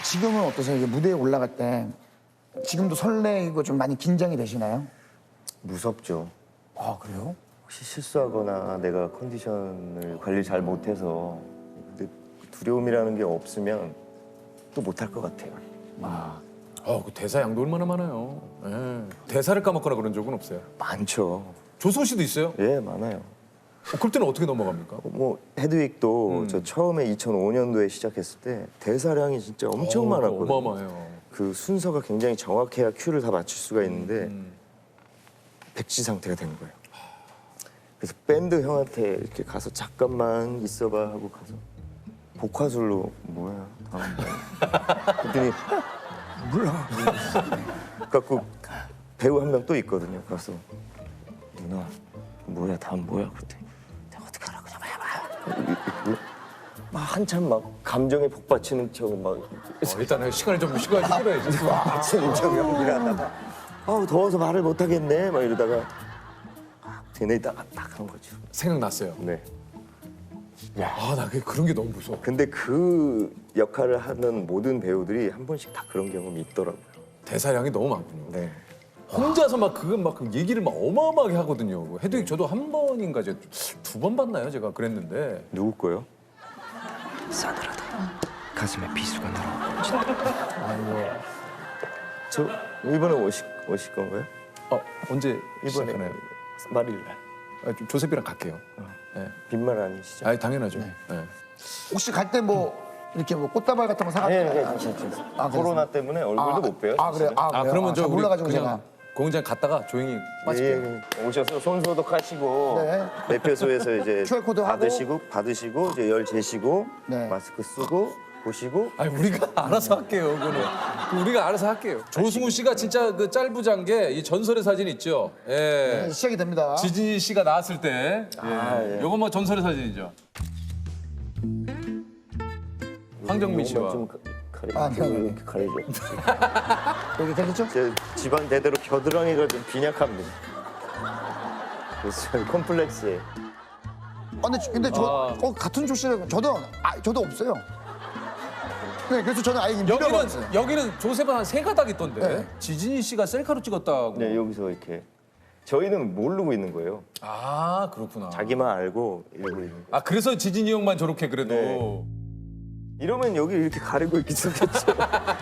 C: 지금은 어떠세요? 이게 무대에 올라갈 때 지금도 설레이고 좀 많이 긴장이 되시나요?
I: 무섭죠.
C: 아 그래요?
I: 혹시 실수하거나 내가 컨디션을 관리 잘 못해서 근데 두려움이라는 게 없으면 또 못할 것 같아요.
A: 그 대사 양도 얼마나 많아요. 예. 대사를 까먹거나 그런 적은 없어요.
I: 많죠.
A: 조승우 씨도 있어요?
I: 예, 많아요.
A: 그럴 때는 어떻게 넘어갑니까?
I: 뭐 헤드윅도 저 처음에 2005년도에 시작했을 때 대사량이 진짜 엄청 많았거든요.
A: 어마어마해요.
I: 그 순서가 굉장히 정확해야 큐를 다 맞출 수가 있는데 백지 상태가 되는 거예요. 그래서 밴드 형한테 이렇게 가서 잠깐만 있어봐 하고 가서 복화술로 뭐야 다음 뭐야 그랬더니 몰라. 갖고 배우 한 명 또 있거든요. 가서 누나 뭐야 다음 뭐야 그랬더니 내가 어떻게 하라고 좀 해봐. 막 한참 막 감정에 복받치는 척막
A: 일단은 시간을 좀 끌어야지.
I: 복받치는 척 연기를 하다가 더워서 말을 못 하겠네 막 이러다가 되뇌다가 딱 한 거죠.
A: 생각났어요.
I: 네.
A: 나 그런 게 너무 무서워.
I: 근데 그 역할을 하는 모든 배우들이 한 번씩 다 그런 경험이 있더라고요.
A: 대사량이 너무 많군요.
I: 네.
A: 혼자서 그 얘기를 막 어마어마하게 하거든요. 헤드윅 저도 한 번인가 이제 2번 봤나요? 제가 그랬는데.
I: 누구 거요?
K: 싸늘하다. 가슴에 비수가 날아.
I: 저 이번에 오실 건가요?
A: 언제
I: 이번에
A: 시작하나요?
I: 말일 날.
A: 조셉이랑 갈게요. 네.
I: 빈말 아니시죠?
A: 아니 당연하죠. 네.
C: 혹시 갈 때 뭐 이렇게 뭐 꽃다발 같은 거 사가지고
I: 괜찮죠. 코로나 때문에 얼굴도 못 봬요.
C: 그래요? 그래요?
A: 그러면 저
C: 몰라가지고
A: 그냥
C: 제가
A: 공연장 갔다가 조용히 빠질게요.
I: 오셔서 손 소독하시고
C: 네.
I: 매표소에서 이제
C: QR 코드 하고.
I: 받으시고 이제 열 재시고
C: 네.
I: 마스크 쓰고 보시고
A: 아니 우리가 알아서 할게요. 그거는 우리가 알아서 할게요. 조승우 씨가 진짜 그 짤부장게 이 전설의 사진 있죠. 예.
C: 네, 시작이 됩니다.
A: 지진이 씨가 나왔을 때. 예. 요거 뭐 전설의 사진이죠. 황정민 씨와.
I: 좀
C: 네.
I: 이렇게 가리죠.
C: 여기 괜찮죠?
I: 제 집안 대대로 겨드랑이가 좀 빈약합니다. 그래서 저희 컴플렉스에.
C: 근데 저 같은 조씨는 저도 없어요. 네, 그래서 저는 아예 밀어버렸어요.
A: 여기는 조셉은 한 3가닥 있던데.
C: 네.
A: 지진이 씨가 셀카로 찍었다고.
I: 네, 여기서 이렇게. 저희는 모르고 있는 거예요.
A: 아 그렇구나.
I: 자기만 알고 이러고 있는 거예요.
A: 그래서 지진이 형만 저렇게 그래도.
I: 네. 이러면 여기 이렇게 가리고 있겠죠.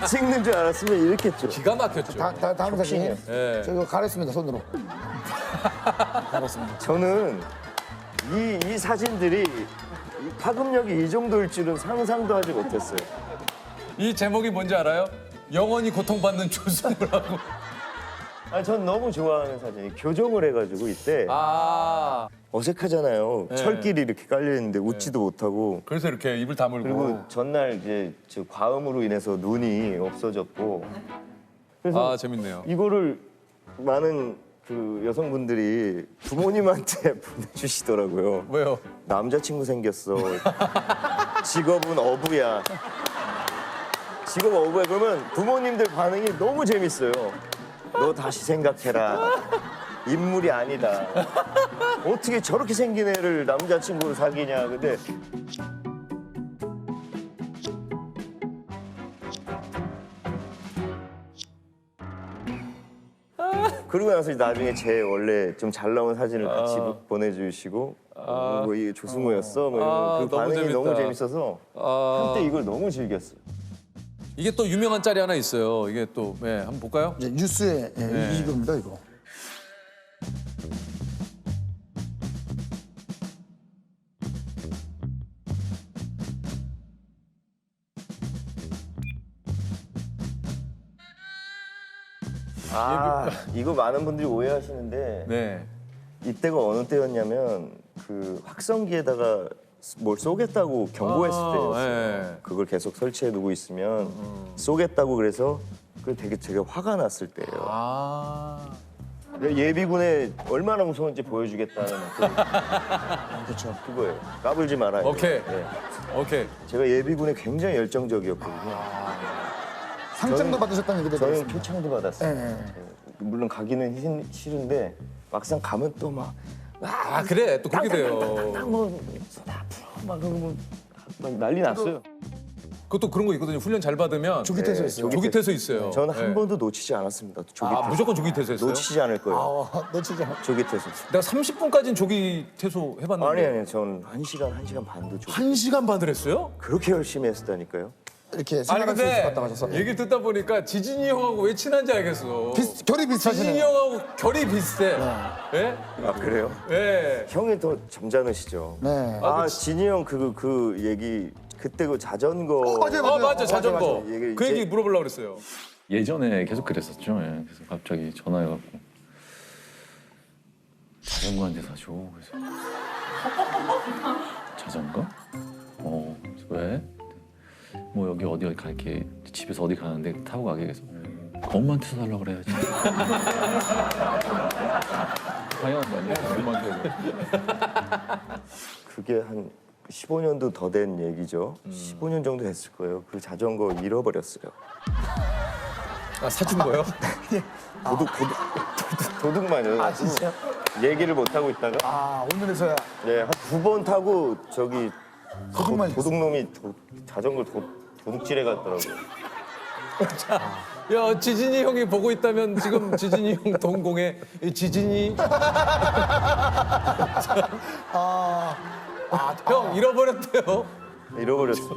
I: 찍는 줄 알았으면 이렇겠죠.
A: 기가 막혔죠.
C: 다음 사진.
A: 네.
C: 저 이거 가렸습니다, 손으로. 가렸습니다.
I: 저는 이 사진들이 이 파급력이 이 정도일 줄은 상상도 하지 못했어요.
A: 이 제목이 뭔지 알아요? 영원히 고통받는 조승우라고.
I: 전 너무 좋아하는 사진이 교정을 해가지고 이때 어색하잖아요.
A: 네.
I: 철길이 이렇게 깔려 있는데 웃지도 못하고.
A: 그래서 이렇게 입을 다물고.
I: 그리고 전날 이제 저 과음으로 인해서 눈이 없어졌고. 그래서
A: 재밌네요.
I: 이거를 많은 그 여성분들이 부모님한테 보내주시더라고요.
A: 왜요?
I: 남자친구 생겼어. 직업은 어부야. 직업 어부야. 그러면 부모님들 반응이 너무 재밌어요. 너 다시 생각해라. 인물이 아니다. 어떻게 저렇게 생긴 애를 남자친구로 사귀냐. 근데 그러고 나서 나중에 제 원래 좀 잘 나온 사진을 같이 보내주시고 뭐 이게 조승우였어 뭐 이런 그 반응이
A: 재밌다.
I: 너무 재밌어서 한때 이걸 너무 즐겼어요.
A: 이게 또 유명한 짤이 하나 있어요. 이게 또 한번 볼까요?
C: 이제 뉴스에 이겁니다 이거.
I: 이거 많은 분들이 오해하시는데
A: 네.
I: 이때가 어느 때였냐면 그 확성기에다가 뭘 쏘겠다고 경고했을 때였어요.
A: 네.
I: 그걸 계속 설치해 두고 있으면 쏘겠다고 그래서 그 되게 제가 화가 났을 때예요. 예비군에 얼마나 무서운지 보여주겠다는
C: 그렇죠.
I: 그거예요. 까불지 말아요.
A: 오케이.
I: 네.
A: 오케이.
I: 제가 예비군에 굉장히 열정적이었거든요.
C: 상장도 받으셨다는 얘기도
I: 저는
C: 들었습니다.
I: 표창도 받았어요.
C: 네.
I: 물론 가기는 싫은데 막상 가면 또 막
A: 그래. 또 그렇게 돼요.
I: 뭐 쏟아 앞으로 막 그러고 막 난리 났어요.
A: 그것도 그런 거 있거든요. 훈련 잘 받으면
C: 조기 퇴소 있어요.
A: 조기 퇴소 있어요.
I: 저는
A: 네.
I: 한 번도 놓치지 않았습니다. 조기 퇴소.
A: 무조건 조기 퇴소했어요?
I: 놓치지 않을 거예요.
C: 놓치지 않을
I: 조기 퇴소.
A: 내가 30분까지는 조기 퇴소 해봤는데.
I: 아니 전 1시간 반도 조기.
A: 1시간 반을 했어요?
I: 그렇게 열심히 했었다니까요.
C: 이렇게
A: 아니
C: 생각할 수 있을 것
A: 근데
C: 같아서.
A: 얘기 듣다 보니까 지진이 형하고 왜 친한지 알겠어.
C: 결이 비슷하시네요.
A: 지진이 형하고 결이 비슷해. 예?
I: 아 그래요?
A: 예.
I: 형이 더 점잖으시죠.
C: 네.
I: 진이 형 그 얘기 그때 그 자전거.
A: 맞아 자전거.
I: 얘기
A: 그 얘기 물어보려고 그랬어요.
O: 예전에 계속 그랬었죠. 예. 그래서 갑자기 전화해갖고 자전거한테 사줘. 그래서 자전거? 그래서 왜? 뭐 여기 어디 갈게. 집에서 어디 가는데 타고 가게. 그래서 엄마한테 사달라고 그래야지. 당연한 거 아니야? 엄마한테.
I: 그게 한 15년도 더 된 얘기죠. 15년 정도 됐을 거예요. 그 자전거 잃어버렸어요.
A: 사준 거예요?
I: 도둑만요.
C: 진짜?
I: 얘기를 못 하고 있다가.
C: 오늘에서야.
I: 네, 한 2번 타고 저기
C: 도둑만
I: 도둑놈이 자전거 도둑질해 갔더라고요.
A: 야 지진이 형이 보고 있다면 지금 지진이 형 동공에 이 지진이 형 잃어버렸대요.
I: 잃어버렸어.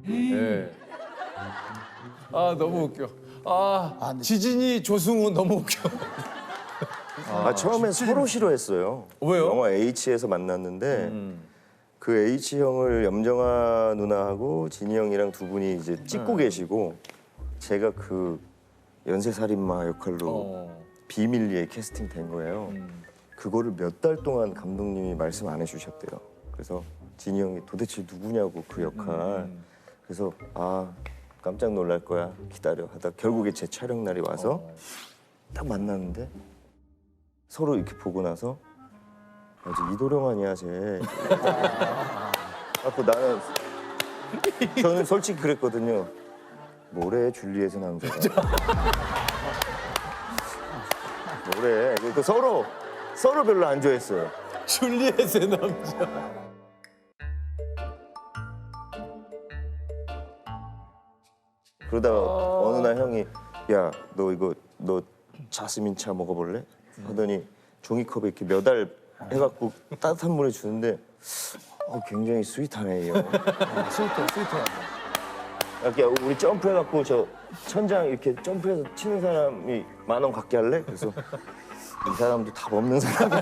A: 네. 너무 웃겨. 지진이 조승우 너무 웃겨.
I: 처음엔 서로 싫어했어요.
A: 왜요?
I: 영화 H에서 만났는데 그 H 형을 염정아 누나하고 진이 형이랑 두 분이 이제 찍고 계시고 제가 그 연쇄살인마 역할로 비밀리에 캐스팅 된 거예요. 그거를 몇 달 동안 감독님이 말씀 안 해주셨대요. 그래서 진이 형이 도대체 누구냐고 그 역할. 그래서 깜짝 놀랄 거야 기다려 하다 결국에 제 촬영 날이 와서 딱 만났는데 서로 이렇게 보고 나서 저 이도령 아니야 쟤. 그래서 저는 솔직히 그랬거든요. 뭐래 줄리엣의 남자가. 뭐래. 그 서로 별로 안 좋아했어요.
A: 줄리엣의 남자.
I: 그러다가 어느 날 형이 야 너 자스민 차 먹어볼래? 하더니 종이컵에 이렇게 몇 알 해갖고 따뜻한 물에 주는데 굉장히 스윗하네 이 형.
C: 스위트해.
I: 이렇게 우리 점프해갖고 저 천장 이렇게 점프해서 치는 사람이 10,000원 갖게 할래? 그래서 이 사람도 답 없는 사람이야.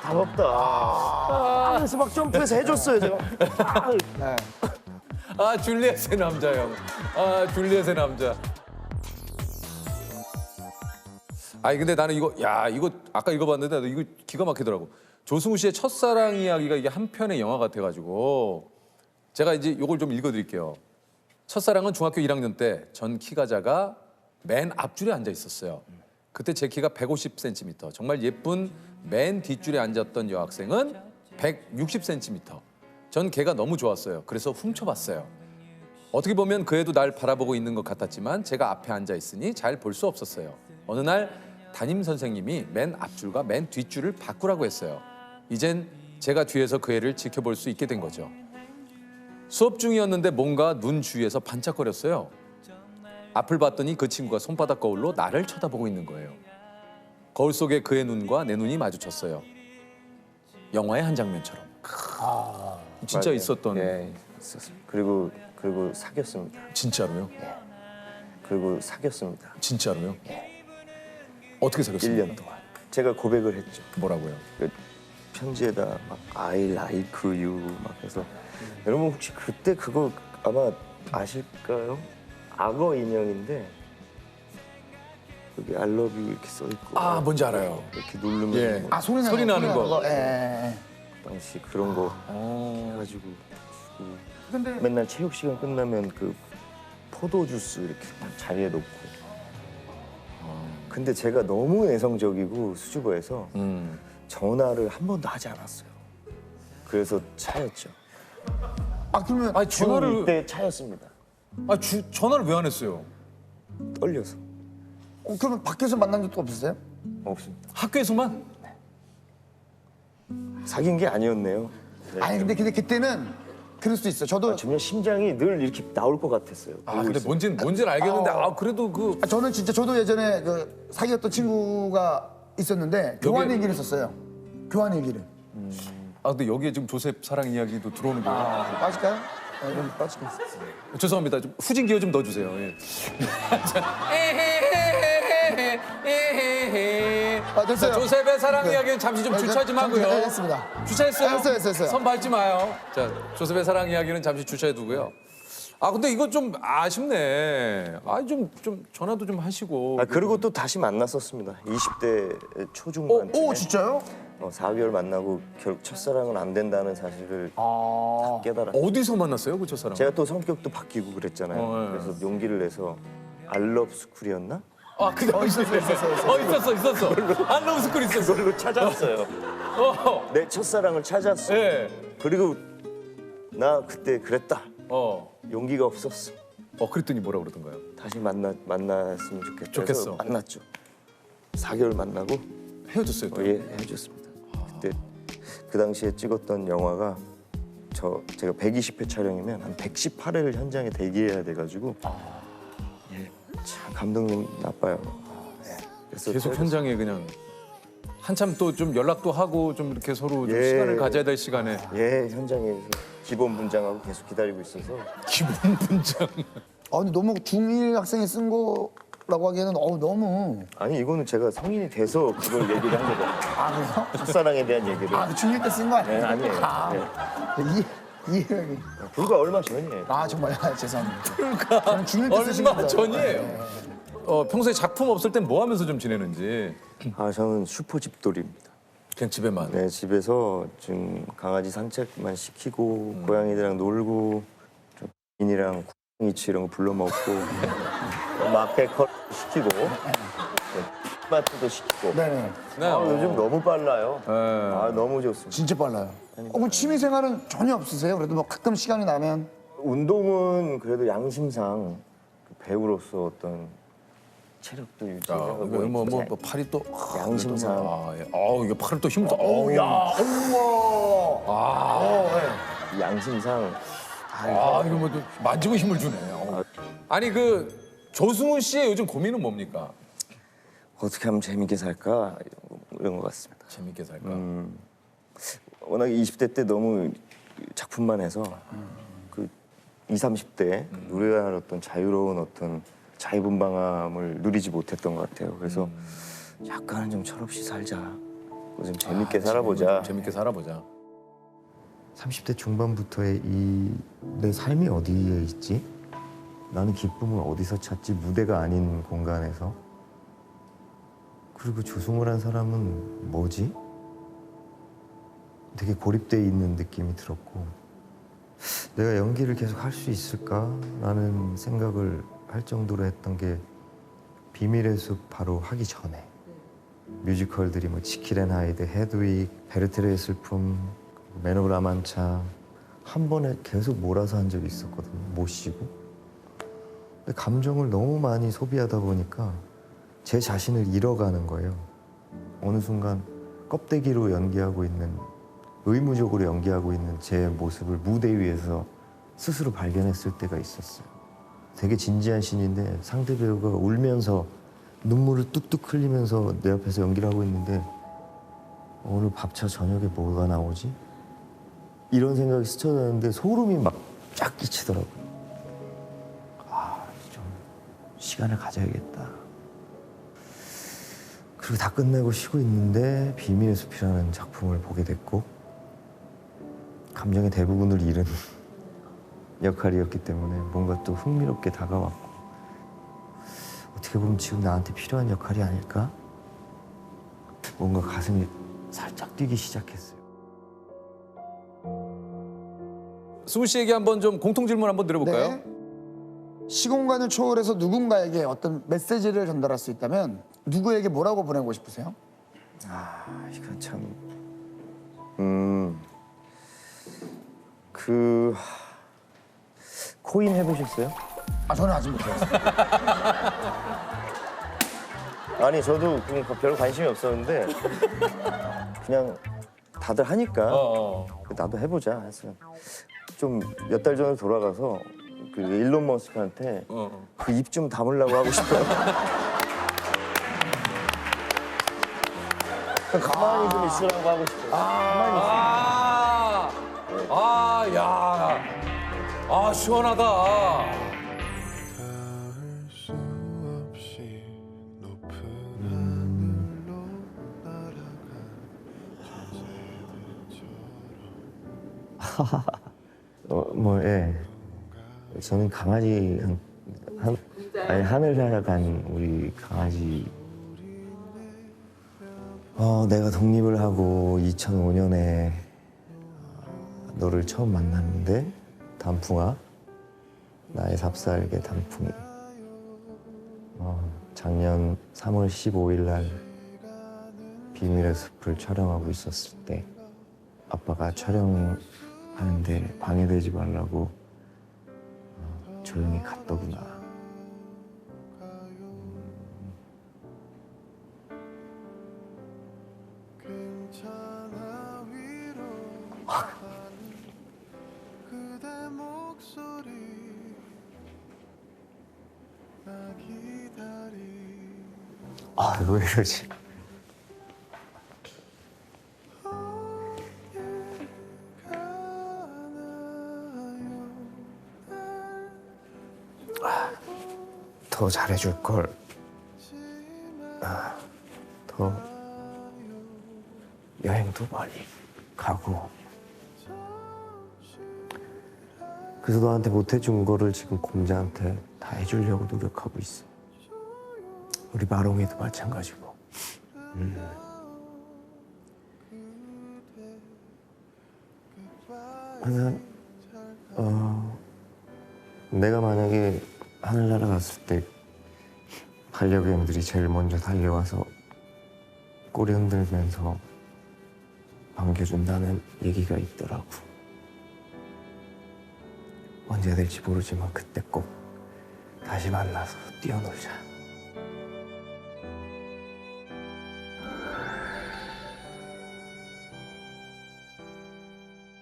I: 답 없다. 그래서 막 점프해서 해줬어요 제가.
A: 줄리엣의 남자 형. 줄리엣의 남자. 근데 나는 이거 아까 읽어봤는데 이거 기가 막히더라고. 조승우 씨의 첫사랑 이야기가 이게 한 편의 영화 같아가지고 제가 이제 이걸 좀 읽어드릴게요. 첫사랑은 중학교 1학년 때 전 키가 작아 맨 앞줄에 앉아 있었어요. 그때 제 키가 150cm. 정말 예쁜 맨 뒷줄에 앉았던 여학생은 160cm. 전 걔가 너무 좋았어요. 그래서 훔쳐봤어요. 어떻게 보면 그 애도 날 바라보고 있는 것 같았지만 제가 앞에 앉아 있으니 잘 볼 수 없었어요. 어느 날 담임 선생님이 맨 앞줄과 맨 뒷줄을 바꾸라고 했어요. 이젠 제가 뒤에서 그 애를 지켜볼 수 있게 된 거죠. 수업 중이었는데 뭔가 눈 주위에서 반짝거렸어요. 앞을 봤더니 그 친구가 손바닥 거울로 나를 쳐다보고 있는 거예요. 거울 속에 그의 눈과 내 눈이 마주쳤어요. 영화의 한 장면처럼. 진짜
I: 맞아요.
A: 있었던.
I: 예, 있었습니다. 그리고 사귀었습니다.
A: 진짜로요?
I: 그리고 사귀었습니다.
A: 진짜로요? 어떻게 사귀었어요?
I: 1년 동안. 제가 고백을 했죠.
A: 뭐라고요?
I: 그 편지에다 막 I like you 막 해서 여러분 혹시 그때 그거 아마 아실까요? 악어 인형인데 여기 I love you 이렇게 써 있고
A: 아, 뭔지 알아요.
I: 이렇게 누르면
A: 예.
I: 뭐
C: 아, 소리 나는 거. 예.
I: 당시 그런 거 해가지고 주고
C: 근데
I: 맨날 체육 시간 끝나면 그 포도 주스 이렇게 딱 자리에 놓고 근데 제가 너무 내성적이고 수줍어해서 전화를 한 번도 하지 않았어요. 그래서 차였죠.
C: 아, 그러면
A: 전화를
I: 때 차였습니다.
A: 전화를 왜 안 했어요?
I: 떨려서.
C: 그러면 밖에서 만난 적도 없었어요?
I: 없습니다.
A: 학교에서만?
I: 사귄 게 아니었네요. 네.
C: 아니 근데 그때는 그럴 수도 있어. 저도
I: 전혀 심장이 늘 이렇게 나올 것 같았어요.
A: 근데 뭔지는 알겠는데 그래도 그
C: 저는 진짜 저도 예전에 그 사귀었던 친구가 있었는데 교환 일기를 썼어요. 교환 일기를.
A: 근데 여기에 지금 조셉 사랑 이야기도 들어오는 거예요.
C: 빠질까요? 네, 여기 빠질게요.
A: 죄송합니다. 좀 후진 기어 좀 넣어주세요. 예.
C: 됐어요.
A: 자, 조셉의 사랑 이야기는 잠시 좀 주차 좀 하고요.
C: 했습니다.
A: 주차했어요?
C: 했어요.
A: 손 밟지 마요. 자, 조셉의 사랑 이야기는 잠시 주차해 두고요. 근데 이거 좀 아쉽네. 좀 전화도 좀 하시고.
I: 그리고 또 다시 만났었습니다. 20대 초중반.
C: 오, 진짜요?
I: 4개월 만나고 결국 첫사랑은 안 된다는 사실을 다 깨달았어요.
A: 어디서 만났어요, 그 첫사랑?
I: 제가 또 성격도 바뀌고 그랬잖아요.
A: 예.
I: 그래서 용기를 내서 알럽 스쿨이었나?
A: 그거 있었어. 안러브 스쿨 있었어.
I: 그걸로 찾았어요. 내 첫사랑을 찾았어.
A: 예.
I: 그리고 나 그때 그랬다. 용기가 없었어.
A: 그랬더니 뭐라 그러던가요?
I: 다시 만났으면 좋겠다.
A: 좋겠어.
I: 그래서 만났죠. 4개월 만나고
A: 헤어졌어요. 또?
I: 예, 헤어졌습니다. 그때 그 당시에 찍었던 영화가 제가 120회 촬영이면 한 118회를 현장에 대기해야 돼가지고 참 감독님 나빠요. 그래서
A: 계속 현장에 그냥 한참 또 좀 연락도 하고 좀 이렇게 서로 좀
I: 예.
A: 시간을 가져야 될 시간에
I: 현장에서 기본 분장하고 계속 기다리고 있어서
A: 기본 분장.
C: 근데 너무 중1 학생이 쓴 거라고 하기에는 너무.
I: 아니 이거는 제가 성인이 돼서 그걸 얘기를 한 거거든요.
C: 그래요?
I: 첫사랑에 대한 얘기를.
C: 중1 때 쓴 거 아니에요?
I: 네, 아니에요.
C: 이해력이.
I: 불과 얼마 전이에요.
C: 정말 죄송합니다. 저는 중1 때 쓰신
A: 얼마
C: 거죠.
A: 전이에요. 평소에 작품 없을 땐 뭐 하면서 좀 지내는지.
I: 저는 슈퍼 집돌이입니다.
A: 그냥 집에만.
I: 네, 집에서 좀 강아지 산책만 시키고 고양이들이랑 놀고 좀 인이랑 이치 이런 거 불러 먹고 마켓 시키고 마트도 시키고.
C: 네네.
I: 요즘 너무 빨라요. 너무 좋습니다.
C: 진짜 빨라요. 그럼 취미 생활은 전혀 없으세요? 그래도 뭐 가끔 시간이 나면.
I: 운동은 그래도 양심상 배우로서 어떤 체력도 유지하고
A: 뭐 팔이 또
I: 양심상.
A: 이게 팔을 또 힘도. 야,
I: 양심상.
A: 이거 뭐 또 만지고 힘을 주네. 아니 그 조승우 씨의 요즘 고민은 뭡니까?
I: 어떻게 하면 재밌게 살까 이런 것 같습니다.
A: 재밌게 살까?
I: 워낙에 20대 때 너무 작품만 해서 그 20, 30대 누려야 할 어떤 자유로운 어떤 자유분방함을 누리지 못했던 것 같아요. 그래서 약간은 좀 철없이 살자. 좀 재밌게 살아보자.
A: 재밌게 살아보자.
N: 30대 중반부터의 내 삶이 어디에 있지? 나는 기쁨을 어디서 찾지? 무대가 아닌 공간에서. 그리고 조승우란 사람은 뭐지? 되게 고립돼 있는 느낌이 들었고 내가 연기를 계속 할 수 있을까라는 생각을 할 정도로 했던 게 비밀의 숲 바로 하기 전에 뮤지컬들이 뭐 지킬 앤 하이드, 헤드윅, 베르테르의 슬픔, 맨 오브 라만차 한 번에 계속 몰아서 한 적이 있었거든요. 못 쉬고. 근데 감정을 너무 많이 소비하다 보니까 제 자신을 잃어가는 거예요. 어느 순간 껍데기로 연기하고 있는 의무적으로 연기하고 있는 제 모습을 무대 위에서 스스로 발견했을 때가 있었어요. 되게 진지한 씬인데 상대 배우가 울면서 눈물을 뚝뚝 흘리면서 내 옆에서 연기를 하고 있는데 오늘 밥차 저녁에 뭐가 나오지? 이런 생각이 스쳐가는데 소름이 막 쫙 끼치더라고요. 아, 좀 시간을 가져야겠다. 그리고 다 끝내고 쉬고 있는데 비밀의 숲이라는 작품을 보게 됐고 감정의 대부분을 잃은 역할이었기 때문에 뭔가 또 흥미롭게 다가왔고 어떻게 보면 지금 나한테 필요한 역할이 아닐까? 뭔가 가슴이 살짝 뛰기 시작했어요.
A: 승우 씨에게 한번 좀 공통 질문 한번 드려볼까요?
C: 네. 시공간을 초월해서 누군가에게 어떤 메시지를 전달할 수 있다면 누구에게 뭐라고 보내고 싶으세요?
I: 아, 이건 참. 코인 해보셨어요?
C: 아, 저는 아직 못해봤어요.
I: 아니, 저도 별 관심이 없었는데 그냥 다들 하니까 나도 해보자 해서 좀 몇 달 전에 돌아가서 그 일론 머스크한테 그 입 좀 다물라고 하고 싶어요. 가만히 좀 있으라고 하고 싶어요. 가만히
A: 야. 아, 시원하다.
N: 예. 저는 강아지 하늘 날아간 우리 강아지. 내가 독립을 하고 2005년에 너를 처음 만났는데 단풍아, 나의 삽살개 단풍이. 작년 3월 15일 날 비밀의 숲을 촬영하고 있었을 때 아빠가 촬영하는데 방해되지 말라고 조용히 갔더구나. 아, 왜 이러지? 더 잘해줄 걸. 더 여행도 많이 가고. 그래서 너한테 못 해준 거를 지금 공자한테 다 해주려고 노력하고 있어. 우리 마롱이도 마찬가지고. 내가 만약에 하늘나라 갔을 때 반려견들이 제일 먼저 달려와서 꼬리 흔들면서 반겨준다는 얘기가 있더라고. 언제 될지 모르지만 그때 꼭 다시 만나서 뛰어놀자.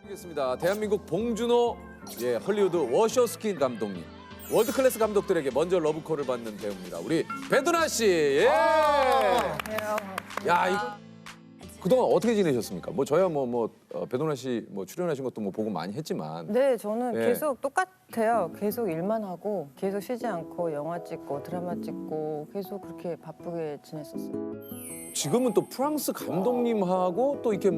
A: 알겠습니다. 대한민국 봉준호 헐리우드 워셔스킨 감독님. 월드클래스 감독들에게 먼저 러브콜을 받는 배우입니다. 우리 배두나 씨. 예. 야, 그동안 어떻게 지내셨습니까? 뭐 저야 배두나 씨 출연하신 것도 보고 많이 했지만.
P: 네, 저는 계속 똑같아요. 계속 일만 하고 계속 쉬지 않고 영화 찍고 드라마 찍고 계속 그렇게 바쁘게 지냈었어요.
A: 지금은 또 프랑스 감독님하고 또 이렇게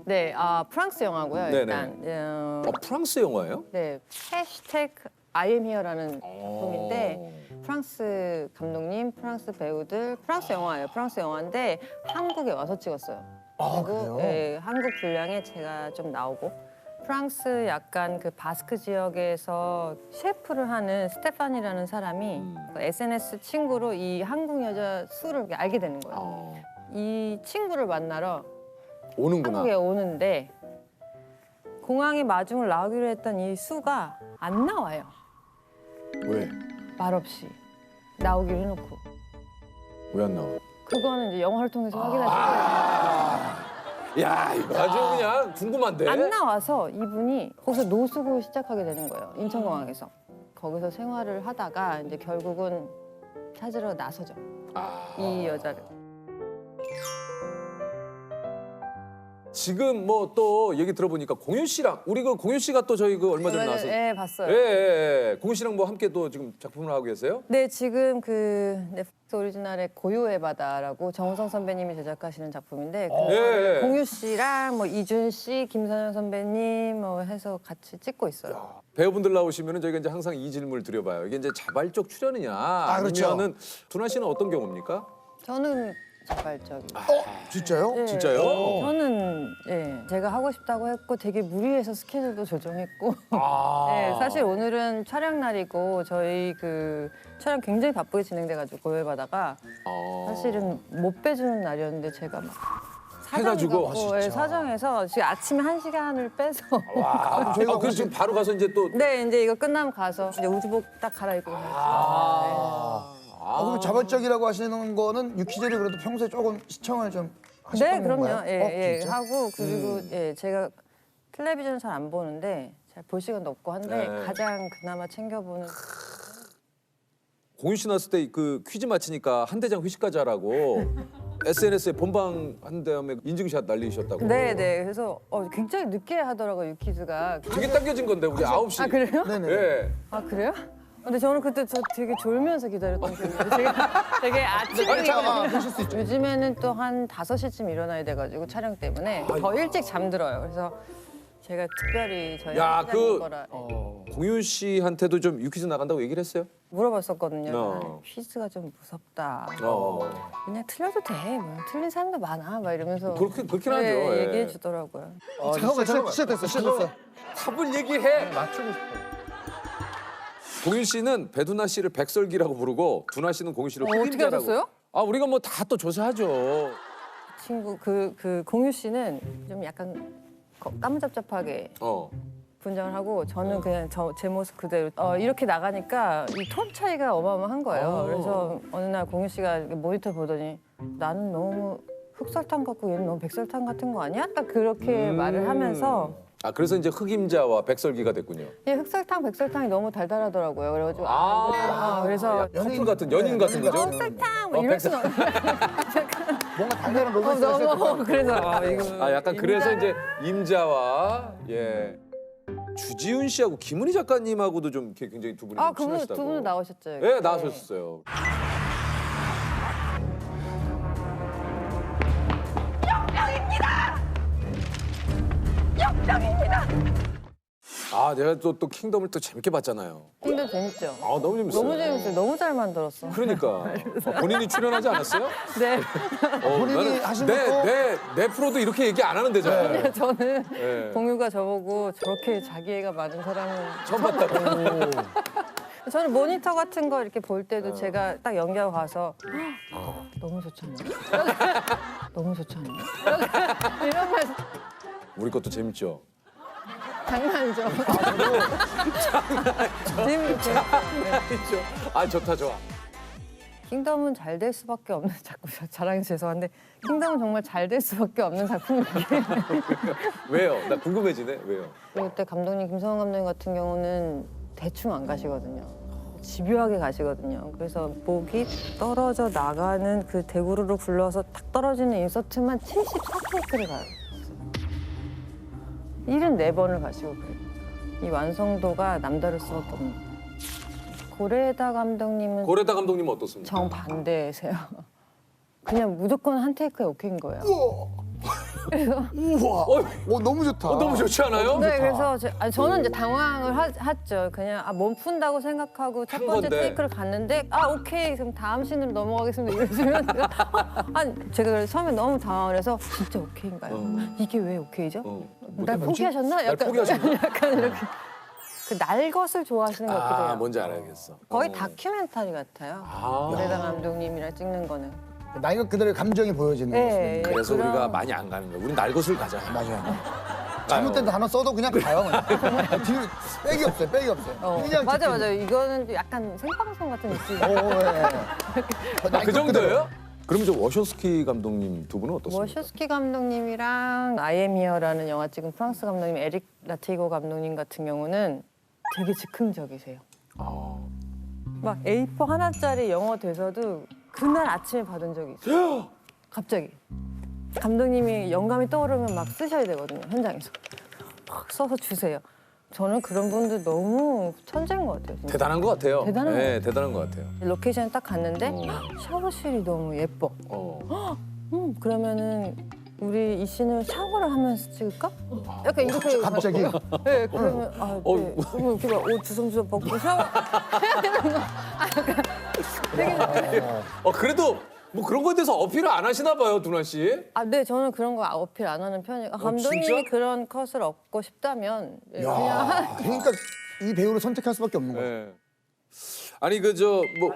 P: 네, 프랑스 영화고요.
A: 네네.
P: 일단
A: 프랑스 영화예요?
P: 네, 해시태그 I am here라는 작품인데 프랑스 감독님, 프랑스 배우들, 프랑스 영화예요. 프랑스 영화인데 한국에 와서 찍었어요. 그리고 네, 한국 분량에 제가 좀 나오고 프랑스 약간 그 바스크 지역에서 셰프를 하는 스테판이라는 사람이 SNS 친구로 이 한국 여자 수를 알게 되는 거예요. 이 친구를 만나러
A: 오는구나.
P: 한국에 오는데 공항에 마중을 나오기로 했던 이 수가 안 나와요.
A: 왜?
P: 말없이 나오기로 해놓고.
A: 왜 안 나와?
P: 그거는 이제 영화를 통해서 확인하실 거예요.
A: 야, 이거 아주 그냥 궁금한데.
P: 안 나와서 이분이 거기서 노숙을 시작하게 되는 거예요. 인천공항에서. 거기서 생활을 하다가 이제 결국은 찾으러 나서죠. 이 여자를.
A: 지금 뭐 또 얘기 들어보니까 공윤 씨랑 우리 그 공윤 씨가 또 저희 그 얼마 전에 나와서
P: 네, 봤어요.
A: 예. 공윤 씨랑 뭐 함께 또 지금 작품을 하고 계세요?
P: 네, 지금 그 넷플릭스 오리지널의 고요의 바다라고 정우성 선배님이 제작하시는 작품인데
A: 예.
P: 공유 씨랑 뭐 이준 씨, 김선영 선배님 뭐 해서 같이 찍고 있어요.
A: 배우분들 나오시면은 저희가 이제 항상 이 질문을 드려봐요. 이게 이제 자발적 출연이냐
C: 그렇죠.
A: 아니면은 두나 씨는 어떤 경우입니까?
P: 저는 자발적이에요.
C: 진짜요?
P: 네.
A: 진짜요?
P: 저는 제가 하고 싶다고 했고 되게 무리해서 스케줄도 조정했고 네, 사실 오늘은 촬영 날이고 저희 그 촬영 굉장히 바쁘게 진행돼가지고 고요바다가 사실은 못 빼주는 날이었는데 제가 막
A: 해가지고
P: 사정해서 지금 아침에 1시간을 빼서
A: 와, 저희가 그래서 지금 바로 가서 이제 또
P: 네, 이제 이거 끝나면 가서 이제 우주복 딱 갈아입고
C: 그럼 자발적이라고 하시는 거는 유키즈를 그래도 평소에 조금 시청을 좀 하셨던
P: 네, 그럼요.
C: 건가요?
P: 예,
C: 진짜?
P: 하고 그리고 제가 텔레비전 잘 안 보는데 잘 볼 시간도 없고 한데 가장 그나마 챙겨보는
A: 공윤 씨 나왔을 때 그 퀴즈 맞히니까 한 대장 회식까지 하라고 SNS에 본방 한 다음에 인증샷 날리셨다고.
P: 네. 그래서 굉장히 늦게 하더라고요, 유키즈가.
A: 되게 당겨진 건데 우리 9시.
P: 아, 그래요?
C: 네네.
A: 예.
P: 아, 그래요? 근데 저는 그때 되게 졸면서 기다렸던 기억이에요. 제가 되게 아침에
C: 보실 수 있죠.
P: 요즘에는 또 한 5시쯤 일어나야 돼가지고 촬영 때문에 더 일찍 잠들어요. 그래서 제가 특별히 저희
A: 야,
P: 회장님 거라
A: 공윤 씨한테도 좀 유퀴즈 나간다고 얘기를 했어요?
P: 물어봤었거든요.
A: 어.
P: 퀴즈가 좀 무섭다.
A: 어.
P: 그냥 틀려도 돼. 뭐 틀린 사람도 많아. 막 이러면서
A: 그렇긴 하죠. 예.
P: 얘기해 주더라고요.
C: 잠깐만 시작됐어.
A: 답을 얘기해. 맞추고 싶어. 공윤 씨는 배두나 씨를 백설기라고 부르고 두나 씨는 공윤 씨를
P: 어떻게
A: 흑임자라고.
P: 하셨어요?
A: 아, 우리가 뭐 다 또 조사하죠.
P: 친구 그 공유 씨는 좀 약간 까무잡잡하게 분장을 하고 저는 그냥 제 모습 그대로 이렇게 나가니까 이 톤 차이가 어마어마한 거예요. 그래서 어느 날 공유 씨가 모니터 보더니 나는 너무 흑설탕 같고 얘는 너무 백설탕 같은 거 아니야? 딱 그렇게 말을 하면서
A: 아, 그래서 이제 흑임자와 백설기가 됐군요.
P: 이 흑설탕, 백설탕이 너무 달달하더라고요. 그래가지고 그래서
A: 연인 같은 거죠?
P: 흑설탕 뭐 이럴 수는
C: 뭔가 달달한 로맨스 하실 것
P: 너무 그래서 이거
A: 약간 그래서 이제 임자와 주지훈 씨하고 김은희 작가님하고도 좀 이렇게 굉장히 두 분이 좀
P: 그분
A: 친하시다고.
P: 두 분은 나오셨죠?
A: 네, 나오셨어요.
G: 역병입니다.
A: 아, 내가 또 킹덤을 또 재밌게 봤잖아요.
P: 킹덤 재밌죠?
A: 아, 너무 재밌어요.
P: 너무 재밌어요. 너무 잘 만들었어.
A: 그러니까 본인이 출연하지 않았어요?
P: 네.
C: 본인이 하신 것도
A: 내 프로도 이렇게 얘기 안 하는 데잖아요.
P: 저는
A: 네.
P: 공유가 저보고 저렇게 자기 애가 많은 사람은
A: 처음 봤다고.
P: 저는 모니터 같은 거 이렇게 볼 때도 제가 딱 연기하고 가서 너무 좋지 않냐? 너무 좋지 않냐? 이런 말
A: 우리 것도 재밌죠.
P: 장난이죠. 재밌죠.
A: 아, 좋다, 좋아.
P: 킹덤은 잘 될 수밖에 없는 자꾸 자랑이 죄송한데 킹덤은 정말 잘 될 수밖에 없는 작품이에요.
A: 왜요? 나 궁금해지네. 왜요?
P: 그때 감독님 김성원 감독님 같은 경우는 대충 안 가시거든요. 집요하게 가시거든요. 그래서 목이 떨어져 나가는 그 대구르로 굴러서 탁 떨어지는 인서트만 74테이크를 가요. 74번을 가시고 그래요. 이 완성도가 남다를 수밖에 없는. 고레다 감독님은
A: 어떻습니까?
P: 정반대세요. 그냥 무조건 한 테이크에 오케이인 거예요. 그래서
C: 우와, 너무 좋다.
A: 너무 좋지 않아요?
P: 네, 그래서 저는 이제 당황을 했죠. 그냥 몸 푼다고 생각하고 첫 번째
A: 건데.
P: 테이크를 갔는데 오케이 그럼 다음 씬으로 넘어가겠습니다 이러시면 제가 그래서 처음에 너무 당황을 해서 진짜 오케이인가요? 이게 왜 오케이죠? 날 포기하셨나?
A: 날 포기하셨나?
P: 약간 이렇게 그 날 것을 좋아하시는 것 같기도 해요.
A: 뭔지 알겠어.
P: 거의 다큐멘터리 같아요. 고레다 감독님이랑 찍는 거는.
C: 나 이거 그대로의 감정이 보여지는
P: 네,
C: 거죠.
A: 그래서
P: 그럼-
A: 우리가 많이 안 가는 거야. 우리 날 것을 가자.
C: 맞아요. 잘못된 단어 써도 그냥 가요. 그냥. 뒤로 백이 없어요. 백이 없어요. 그냥
P: 맞아. 이거는 약간 생방송 같은 느낌.
C: 나
A: 그
C: 이거
A: 정도예요? 그럼 저 워쇼스키 감독님 두 분은 어떻습니까?
P: 워쇼스키 감독님이랑 I Am Here라는 영화 찍은 프랑스 감독님 에릭 라티고 감독님 같은 경우는 되게 즉흥적이세요. 막 A4 하나짜리 영어 대사도 그날 아침에 받은 적이 있어요. 갑자기. 감독님이 영감이 떠오르면 막 쓰셔야 되거든요, 현장에서. 막 써서 주세요. 저는 그런 분들 너무 천재인 것 같아요. 진짜.
A: 대단한 것 같아요.
P: 대단한 것 같아요.
A: 대단한 것 같아요.
P: 로케이션에 딱 갔는데 샤워실이 너무 예뻐. 그러면은 우리 이 씬을 샤워를 하면서 찍을까? 약간 이렇게
C: 갑자기?
P: 네, 그러면 이렇게 막 옷 주섬주섬 벗고 샤워 해야 되는 거.
A: 그래도 뭐 그런 거에 대해서 어필을 안 하시나 봐요, 두나 씨.
P: 네, 저는 그런 거 어필 안 하는 편이에요. 감독님이
A: 진짜?
P: 그런 컷을 얻고 싶다면 그냥
C: 그러니까 이 배우를 선택할 수밖에 없는 거예요.
A: 아니 그 저 뭐.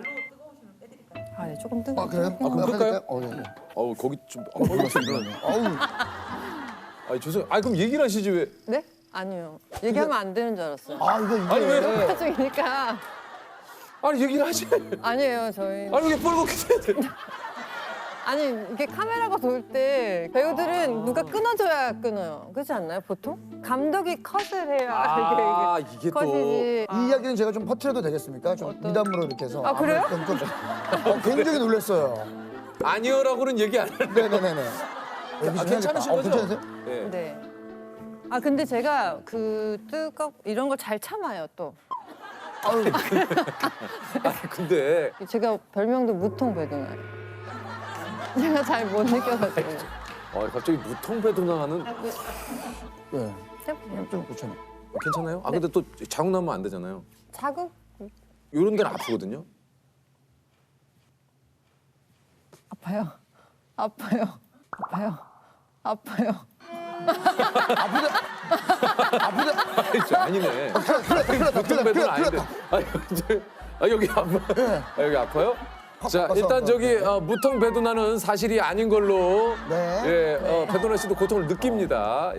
P: 네, 조금 뜨거워.
C: 그래요?
A: 그럼 그럴까요?
C: 네.
A: 거기 좀. 죄송. 그럼 얘기를 하시지 왜?
P: 네? 아니요. 얘기하면 안 되는 줄 알았어요.
C: 이게
A: 아니 왜?
P: 나중이니까.
A: 아니 얘기를 하지.
P: 아니에요, 저희.
A: 아니 왜 뻘겋게 해야 돼?
P: 아니 이게 카메라가 돌 때 배우들은 누가 끊어줘야 끊어요. 그렇지 않나요, 보통? 감독이 컷을 해야
A: 이게 또.
P: 컷이지.
C: 이 이야기는 제가 좀 퍼트려도 되겠습니까? 좀 미담으로 이렇게 해서.
P: 그래요?
C: 굉장히 놀랐어요.
A: 아니요라고는 얘기 안 해.
C: 네네네네.
A: 괜찮으신 거죠?
C: 괜찮으세요?
P: 네. 근데 제가 이런 걸 잘 참아요, 또.
A: 근데
P: 제가 별명도 무통배동아예요. 제가 잘 못 느껴가지고.
A: 갑자기 무통배도나하는.
C: 네. 좀 괜찮아요.
A: 괜찮아요? 근데 또 자국 나면 안 되잖아요.
P: 자국?
A: 이런 데는 아프거든요.
P: 아파요. 아파요. 아파요. 아파요.
A: 아니네. 무통배도는 아닌데. 여기 아파. 여기 아파요? 자, 일단 저기 무통배도나는 사실이 아닌 걸로. 배도나 씨도 고통을 느낍니다.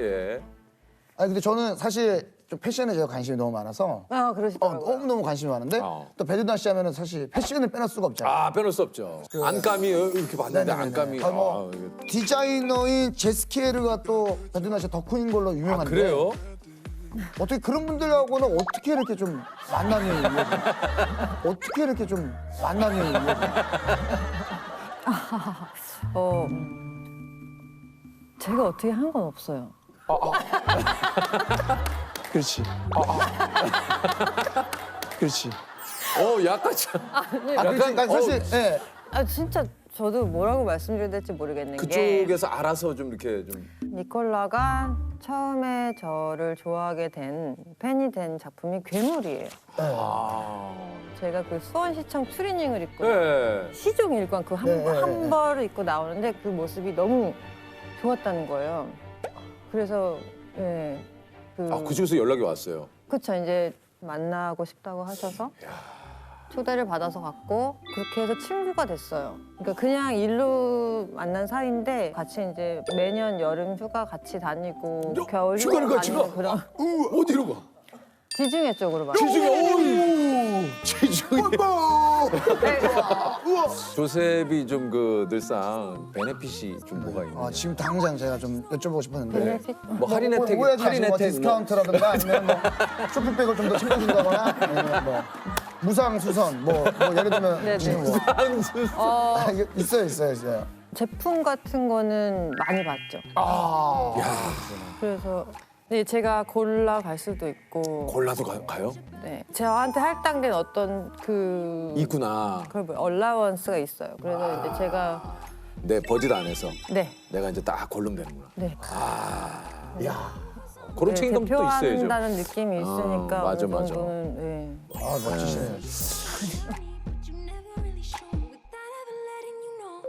C: 근데 저는 사실 좀 패션에 제가 관심이 너무 많아서
P: 그러시더라고요.
C: 너무 관심이 많은데 또 배두나 씨 하면은 사실 패션을 빼놓을 수가 없잖아요.
A: 빼놓을 수 없죠. 안감이 이렇게 봤는데 안감이.
C: 디자이너인 제스키에르가 또 배두나 씨 덕후인 걸로 유명한데.
A: 그래요?
C: 어떻게 그런 분들하고는 어떻게 이렇게 좀 만남이 어떻게 이렇게 좀 만남이
P: 제가 어떻게 한 건 없어요.
C: 그렇지. 그렇지.
A: 약간 참.
C: 약간 사실
P: 진짜 저도 뭐라고 말씀드려야 될지 모르겠는 게
A: 그쪽에서 알아서 좀 이렇게 좀.
P: 니콜라가 처음에 저를 좋아하게 된 팬이 된 작품이 괴물이에요. 제가 그 수원시청 추리닝을 입고 시종 일관 그 한 벌을 입고 나오는데 그 모습이 너무 좋았다는 거예요. 그래서
A: 그쪽에서 연락이 왔어요.
P: 그쵸, 이제 만나고 싶다고 하셔서 초대를 받아서 갔고 그렇게 해서 친구가 됐어요. 그러니까 그냥 일로 만난 사이인데 같이 이제 매년 여름 휴가 같이 다니고 겨울
A: 휴가를 같이 가?
P: 그런
A: 어디로 가?
P: 지중해 쪽으로 막.
A: 지중해. 조셉이 좀 늘상 베네핏이 좀 뭐가 있나요?
C: 지금 당장 제가 좀 여쭤보고 싶었는데.
A: 뭐 할인 혜택,
C: 할인 혜택, 디스카운트라든가 아니면 뭐 쇼핑백을 좀 더 챙겨준다거나 아니면 뭐 무상 수선 뭐 예를 들면 지금 뭐 있어요.
P: 제품 같은 거는 많이 봤죠. 그래서 제가 골라갈 수도 있고.
A: 골라도 가요?
P: 네, 저한테 할당된 어떤
A: 있구나.
P: 얼라원스가 있어요. 그래서 이제 제가
A: 내 버짓 안에서 내가 이제 딱 고르면 되는구나.
P: 네.
A: 그런 책임감도 또 있어야죠.
P: 대표한다는 느낌이 있으니까
A: 맞아.
P: 정도는,
C: 멋지시네요.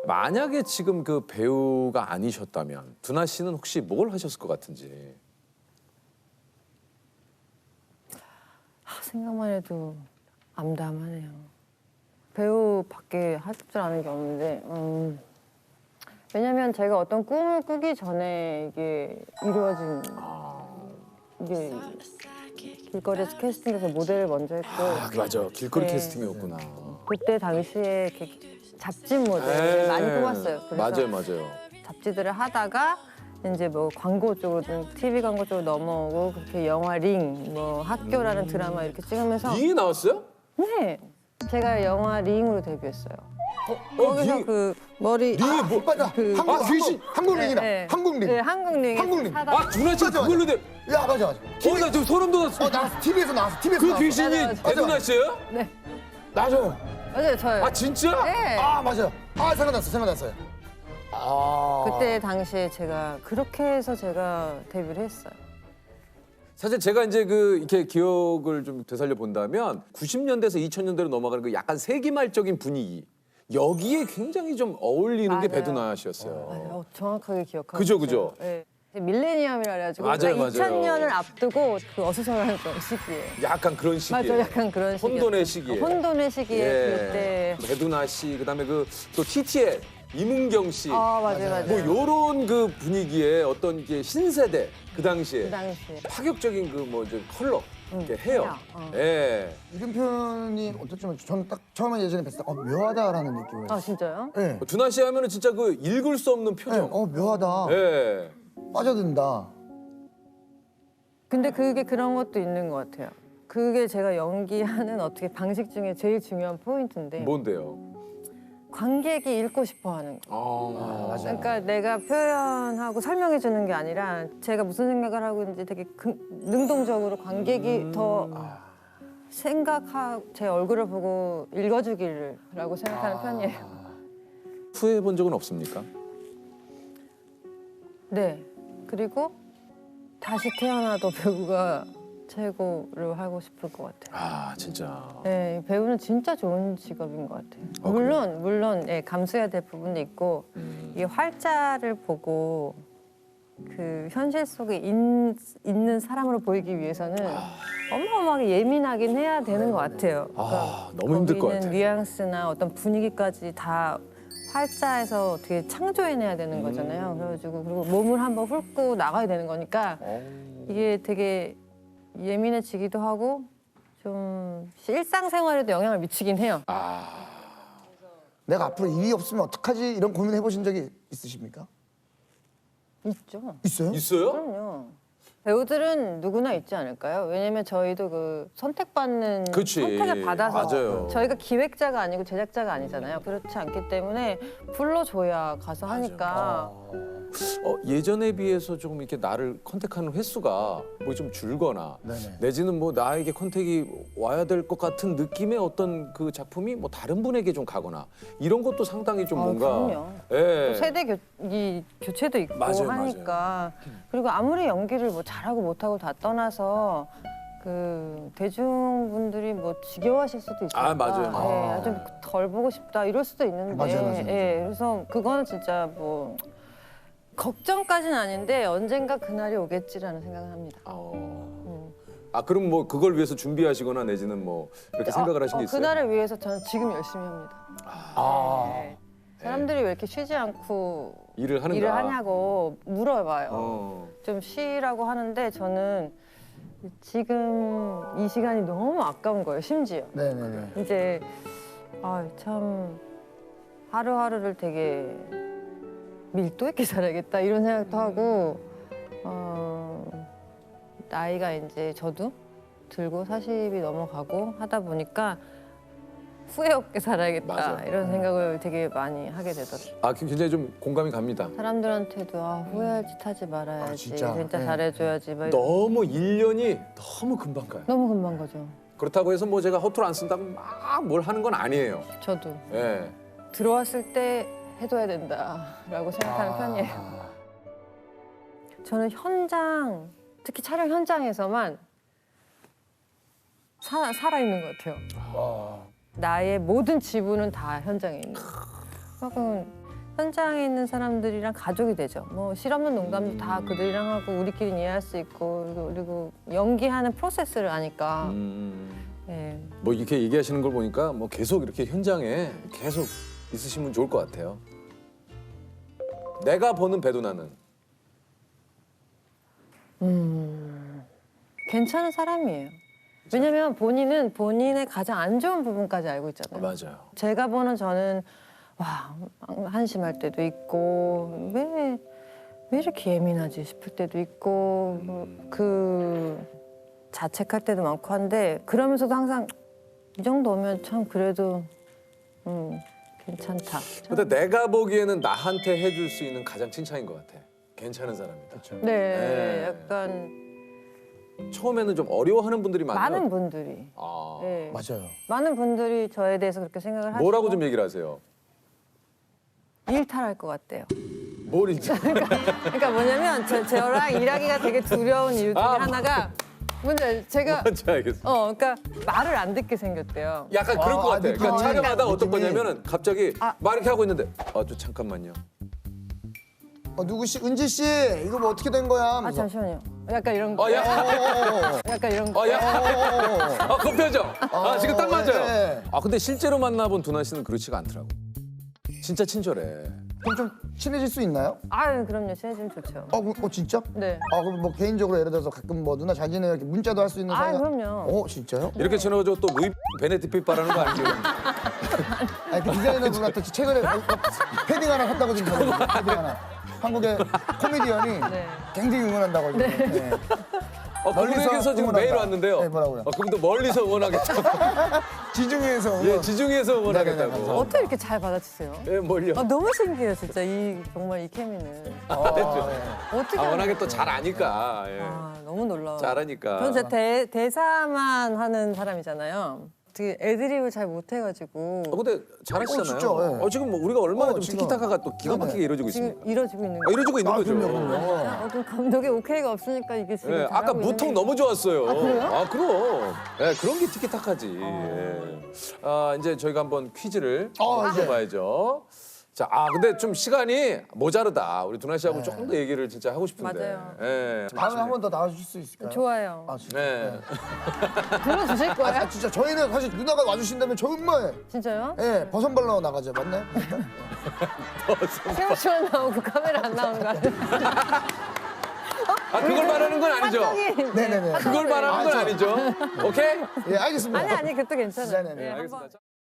A: 만약에 지금 그 배우가 아니셨다면 두나 씨는 혹시 뭘 하셨을 것 같은지.
P: 생각만 해도 암담하네요. 배우밖에 할 줄 아는 게 없는데 왜냐면 제가 어떤 꿈을 꾸기 전에 이게 이루어진 이게 길거리에서 캐스팅돼서 모델을 먼저 했고
A: 맞아. 길거리 캐스팅이었구나.
P: 그때 당시에 이렇게 잡지 모델 많이 뽑았어요. 그래서
A: 맞아요.
P: 잡지들을 하다가 이제 뭐 광고 쪽으로 TV 광고 쪽으로 넘어오고 그렇게 영화 링, 뭐 학교라는 드라마 이렇게 찍으면서
A: 링이 나왔어요?
P: 네, 제가 영화 링으로 데뷔했어요. 거기서
A: 링?
P: 그 머리
C: 링이 뭐 맞다. 한국 링이다.
P: 네.
C: 한국 링.
P: 네, 한국 링에
C: 한국 링.
P: 사다.
A: 아 준하 씨 그걸로 돼.
C: 야 맞아.
A: 나 지금 소름 돋았어.
C: 나왔어. TV에서 나왔어. TV에서
A: 그
C: 나왔어.
A: 귀신이
P: 맞아.
A: 배두나 씨예요?
P: 네,
C: 맞아요.
P: 맞아요, 저요.
A: 아 진짜?
P: 네.
C: 아 맞아요. 아 생각났어요. 아.
P: 그때 당시에 제가 그렇게 해서 제가 데뷔를 했어요.
A: 사실 제가 이제 그 이렇게 기억을 좀 되살려 본다면 90년대에서 2000년대로 넘어가는 그 약간 세기말적인 분위기 여기에 굉장히 좀 어울리는 게
P: 맞아요.
A: 배두나 씨였어요.
P: 맞아요. 정확하게 기억하고
A: 그죠.
P: 있어요. 네. 밀레니엄이라 그래가지고
A: 맞아요,
P: 그러니까
A: 맞아요.
P: 2000년을 앞두고 그 어수선한 좀 시기에.
A: 약간 그런 시기에.
P: 맞아, 약간 그런 시기에.
A: 혼돈의 시기에.
P: 혼돈의 시기에
A: 예.
P: 그때.
A: 배두나 씨, 그다음에 그 또 TT의 이문경 씨.
P: 맞아요.
A: 뭐 요런 그 분위기에 어떤 이게 신세대 그 당시에
P: 그 당시에.
A: 파격적인 그 뭐 이제 컬러, 이렇게 헤어. 예.
C: 이런 표현이 어떻지만 저는 딱 처음에 예전에 뵀을 때 묘하다라는 느낌을.
P: 아 진짜요?
C: 네.
A: 두나 씨 하면은 진짜 그 읽을 수 없는 표정.
C: 묘하다.
A: 예.
C: 빠져든다.
P: 근데 그게 그런 것도 있는 것 같아요. 그게 제가 연기하는 어떻게 방식 중에 제일 중요한 포인트인데
A: 뭔데요?
P: 관객이 읽고 싶어하는 거.
A: 맞아요.
P: 그러니까 내가 표현하고 설명해 주는 게 아니라 제가 무슨 생각을 하고 있는지 되게 능동적으로 관객이 더 생각하고 제 얼굴을 보고 읽어주기라고 생각하는 편이에요.
A: 후회해 본 적은 없습니까?
P: 네. 그리고 다시 태어나도 배우가 최고를 하고 싶을 것 같아요.
A: 아 진짜.
P: 네, 배우는 진짜 좋은 직업인 것 같아요. 물론 예, 감수해야 될 부분도 있고 이 활자를 보고 그 현실 속에 있는 사람으로 보이기 위해서는 어마어마하게 예민하긴 해야 되는 것 같아요.
A: 너무 힘들 것
P: 거기
A: 같아.
P: 있는 뉘앙스나 어떤 분위기까지 다 활자에서 어떻게 창조해내야 되는 거잖아요. 그래가지고 그리고 몸을 한번 훑고 나가야 되는 거니까 이게 되게 예민해지기도 하고 좀 일상생활에도 영향을 미치긴 해요.
C: 내가 앞으로 일이 없으면 어떡하지 이런 고민 해보신 적이 있으십니까?
P: 있죠.
C: 있어요?
A: 있어요?
P: 그럼요. 배우들은 누구나 있지 않을까요? 왜냐면 저희도 그 선택받는
A: 그치.
P: 선택을 받아서
A: 맞아요.
P: 저희가 기획자가 아니고 제작자가 아니잖아요. 그렇지 않기 때문에 불러줘야 가서 하니까
A: 예전에 비해서 조금 이렇게 나를 컨택하는 횟수가 뭐 좀 줄거나
C: 네네.
A: 내지는 뭐 나에게 컨택이 와야 될 것 같은 느낌의 어떤 그 작품이 뭐 다른 분에게 좀 가거나 이런 것도 상당히 좀 뭔가
P: 그럼요.
A: 예.
P: 또 세대 교체도 있고
A: 맞아요,
P: 하니까 그리고 아무리 연기를 뭐 잘하고 못하고 다 떠나서 그 대중분들이 뭐 지겨워하실 수도 있으니까
A: 맞아요.
P: 좀 덜 보고 싶다 이럴 수도 있는데
C: 맞아요.
P: 예, 그래서 그거는 진짜 뭐 걱정까지는 아닌데 언젠가 그날이 오겠지라는 생각을 합니다.
A: 그럼 뭐 그걸 위해서 준비하시거나 내지는 뭐 이렇게 생각을 하신 게 있어요?
P: 그날을 위해서 저는 지금 열심히 합니다. 네. 사람들이 왜 이렇게 쉬지 않고
A: 일을 하는가?
P: 하냐고 물어봐요. 좀 쉬라고 하는데 저는 지금 이 시간이 너무 아까운 거예요. 심지어
C: 네네네.
P: 이제 참 하루하루를 되게 밀도 있게 살아야겠다 이런 생각도 하고 나이가 이제 저도 들고 40이 넘어가고 하다 보니까 후회 없게 살아야겠다
A: 맞아.
P: 이런 생각을 되게 많이 하게 되더라고요.
A: 굉장히 좀 공감이 갑니다.
P: 사람들한테도 후회할 짓 하지 말아야지
A: 진짜.
P: 진짜
A: 네.
P: 잘해줘야지 막
A: 너무 1년이 너무 금방 가요.
P: 너무 금방 가죠.
A: 그렇다고 해서 뭐 제가 허투루 안 쓴다고 막 뭘 하는 건 아니에요.
P: 저도
A: 예.
P: 들어왔을 때 해둬야 된다라고 생각하는 편이에요. 저는 현장, 특히 촬영 현장에서만 살아있는 것 같아요. 나의 모든 지분은 다 현장에 있는 거예요. 현장에 있는 사람들이랑 가족이 되죠. 뭐 실없는 농담도 다 그들이랑 하고 우리끼리 이해할 수 있고 그리고 연기하는 프로세스를 아니까. 네.
A: 뭐 이렇게 얘기하시는 걸 보니까 뭐 계속 이렇게 현장에 계속 있으시면 좋을 것 같아요. 내가 보는 배두나는
P: 괜찮은 사람이에요. 왜냐면 본인은 본인의 가장 안 좋은 부분까지 알고 있잖아요.
A: 맞아요.
P: 제가 보는 저는 와 한심할 때도 있고 왜 이렇게 예민하지 싶을 때도 있고 그 자책할 때도 많고 한데 그러면서도 항상 이 정도면 참 그래도 괜찮다.
A: 근데 내가 보기에는 나한테 해줄 수 있는 가장 칭찬인 것 같아. 괜찮은 사람이다.
P: 네, 약간
A: 처음에는 좀 어려워하는 분들이
P: 많은 분들이 네.
C: 맞아요.
P: 많은 분들이 저에 대해서 그렇게 생각을 하시고
A: 뭐라고 좀 얘기를 하세요?
P: 일탈할 것 같대요.
A: 뭘 일탈?
P: 그러니까 뭐냐면 저랑 일하기가 되게 두려운 이유 중에 하나가 뭔지 제가
A: 뭔지 알겠어.
P: 그러니까 말을 안 듣게 생겼대요.
A: 약간 그럴 것 같아. 그러니까 촬영하다 어떤
C: 느낌이.
A: 거냐면은 갑자기 막 이렇게 하고 있는데 좀 잠깐만요.
C: 누구씨? 은지 씨, 이거 뭐 어떻게 된 거야?
P: 아 잠시만요. 약간 이런 거. 약간 이런 거.
A: 그 표정. 지금 딱 맞아요.
C: 네.
A: 근데 실제로 만나본 두나 씨는 그렇지가 않더라고. 진짜 친절해.
C: 그럼 좀 친해질 수 있나요?
P: 아 그럼요. 친해지면 좋죠.
C: 진짜?
P: 네.
C: 그럼 뭐 개인적으로 예를 들어서 가끔 뭐 누나 잘 지내요 이렇게 문자도 할 수 있는 사이가?
P: 그럼요.
C: 진짜요?
A: 이렇게 친해가지고 또 루이 베네티피 바라는 거 아니에요?
C: 아니 그 디자이너 분한테 최근에 패딩 하나 샀다고 지금 패딩 하나. 한국의 코미디언이 굉장히 응원한다고 지금. 네.
A: 그분에게서 지금
C: 응원한다.
A: 메일 왔는데요.
C: 네, 뭐라고요?
A: 그분도 멀리서 응원하겠다.
C: 지중해에서 응원.
A: 예, 지중해에서 응원하겠다고.
C: 네네네,
P: 어떻게 이렇게 잘 받아주세요?
A: 예, 뭘요?
P: 너무 신기해요, 진짜 정말 이 케미는. 어떻게
A: 워낙에 또 잘 아니까. 예.
P: 너무 놀라워요.
A: 잘하니까.
P: 저는 진짜 대사만 하는 사람이잖아요. 되게 애드립을 잘 못해가지고.
A: 근데 잘하시잖아요.
C: 진짜,
A: 지금 뭐 우리가 얼마나 좀
C: 지금.
A: 티키타카가 또 기가 막히게 이루어지고
P: 지금
A: 있습니까?
P: 이뤄지고 있는 거예요.
A: 이루어지고 있는 거죠.
C: 그럼요.
P: 그럼 감독의 오케이가 없으니까 이게 지금
A: 예, 아까
P: 잘하고 있는
A: 무통
P: 게-
A: 너무 좋았어요.
P: 그래요?
A: 그럼. 예, 그런 게 티키타카지. 예. 이제 저희가 한번 퀴즈를
C: 이제.
A: 해봐야죠. 자, 근데 좀 시간이 모자르다. 우리 두나 씨하고 조금 더 얘기를 진짜 하고 싶은데.
P: 맞아요.
A: 예.
C: 다음에 한 번 더 나와주실 수 있을까요?
P: 좋아요.
C: 진짜.
A: 네.
P: 불러주실 거예요?
C: 진짜 저희는 사실 누나가 와주신다면 정말
P: 진짜요?
C: 버선발로 나가죠. 맞나요?
P: 세우시원 나오고 카메라 안 나오는 거 아니에요?
A: 그걸 말하는 건 아니죠?
C: 네네네.
A: 그걸 말하는 건 아니죠? 오케이?
C: 예, 알겠습니다.
P: 아니 그것도 괜찮아요.
C: 네네네.
P: 예,
A: 알겠습니다.
P: 한번.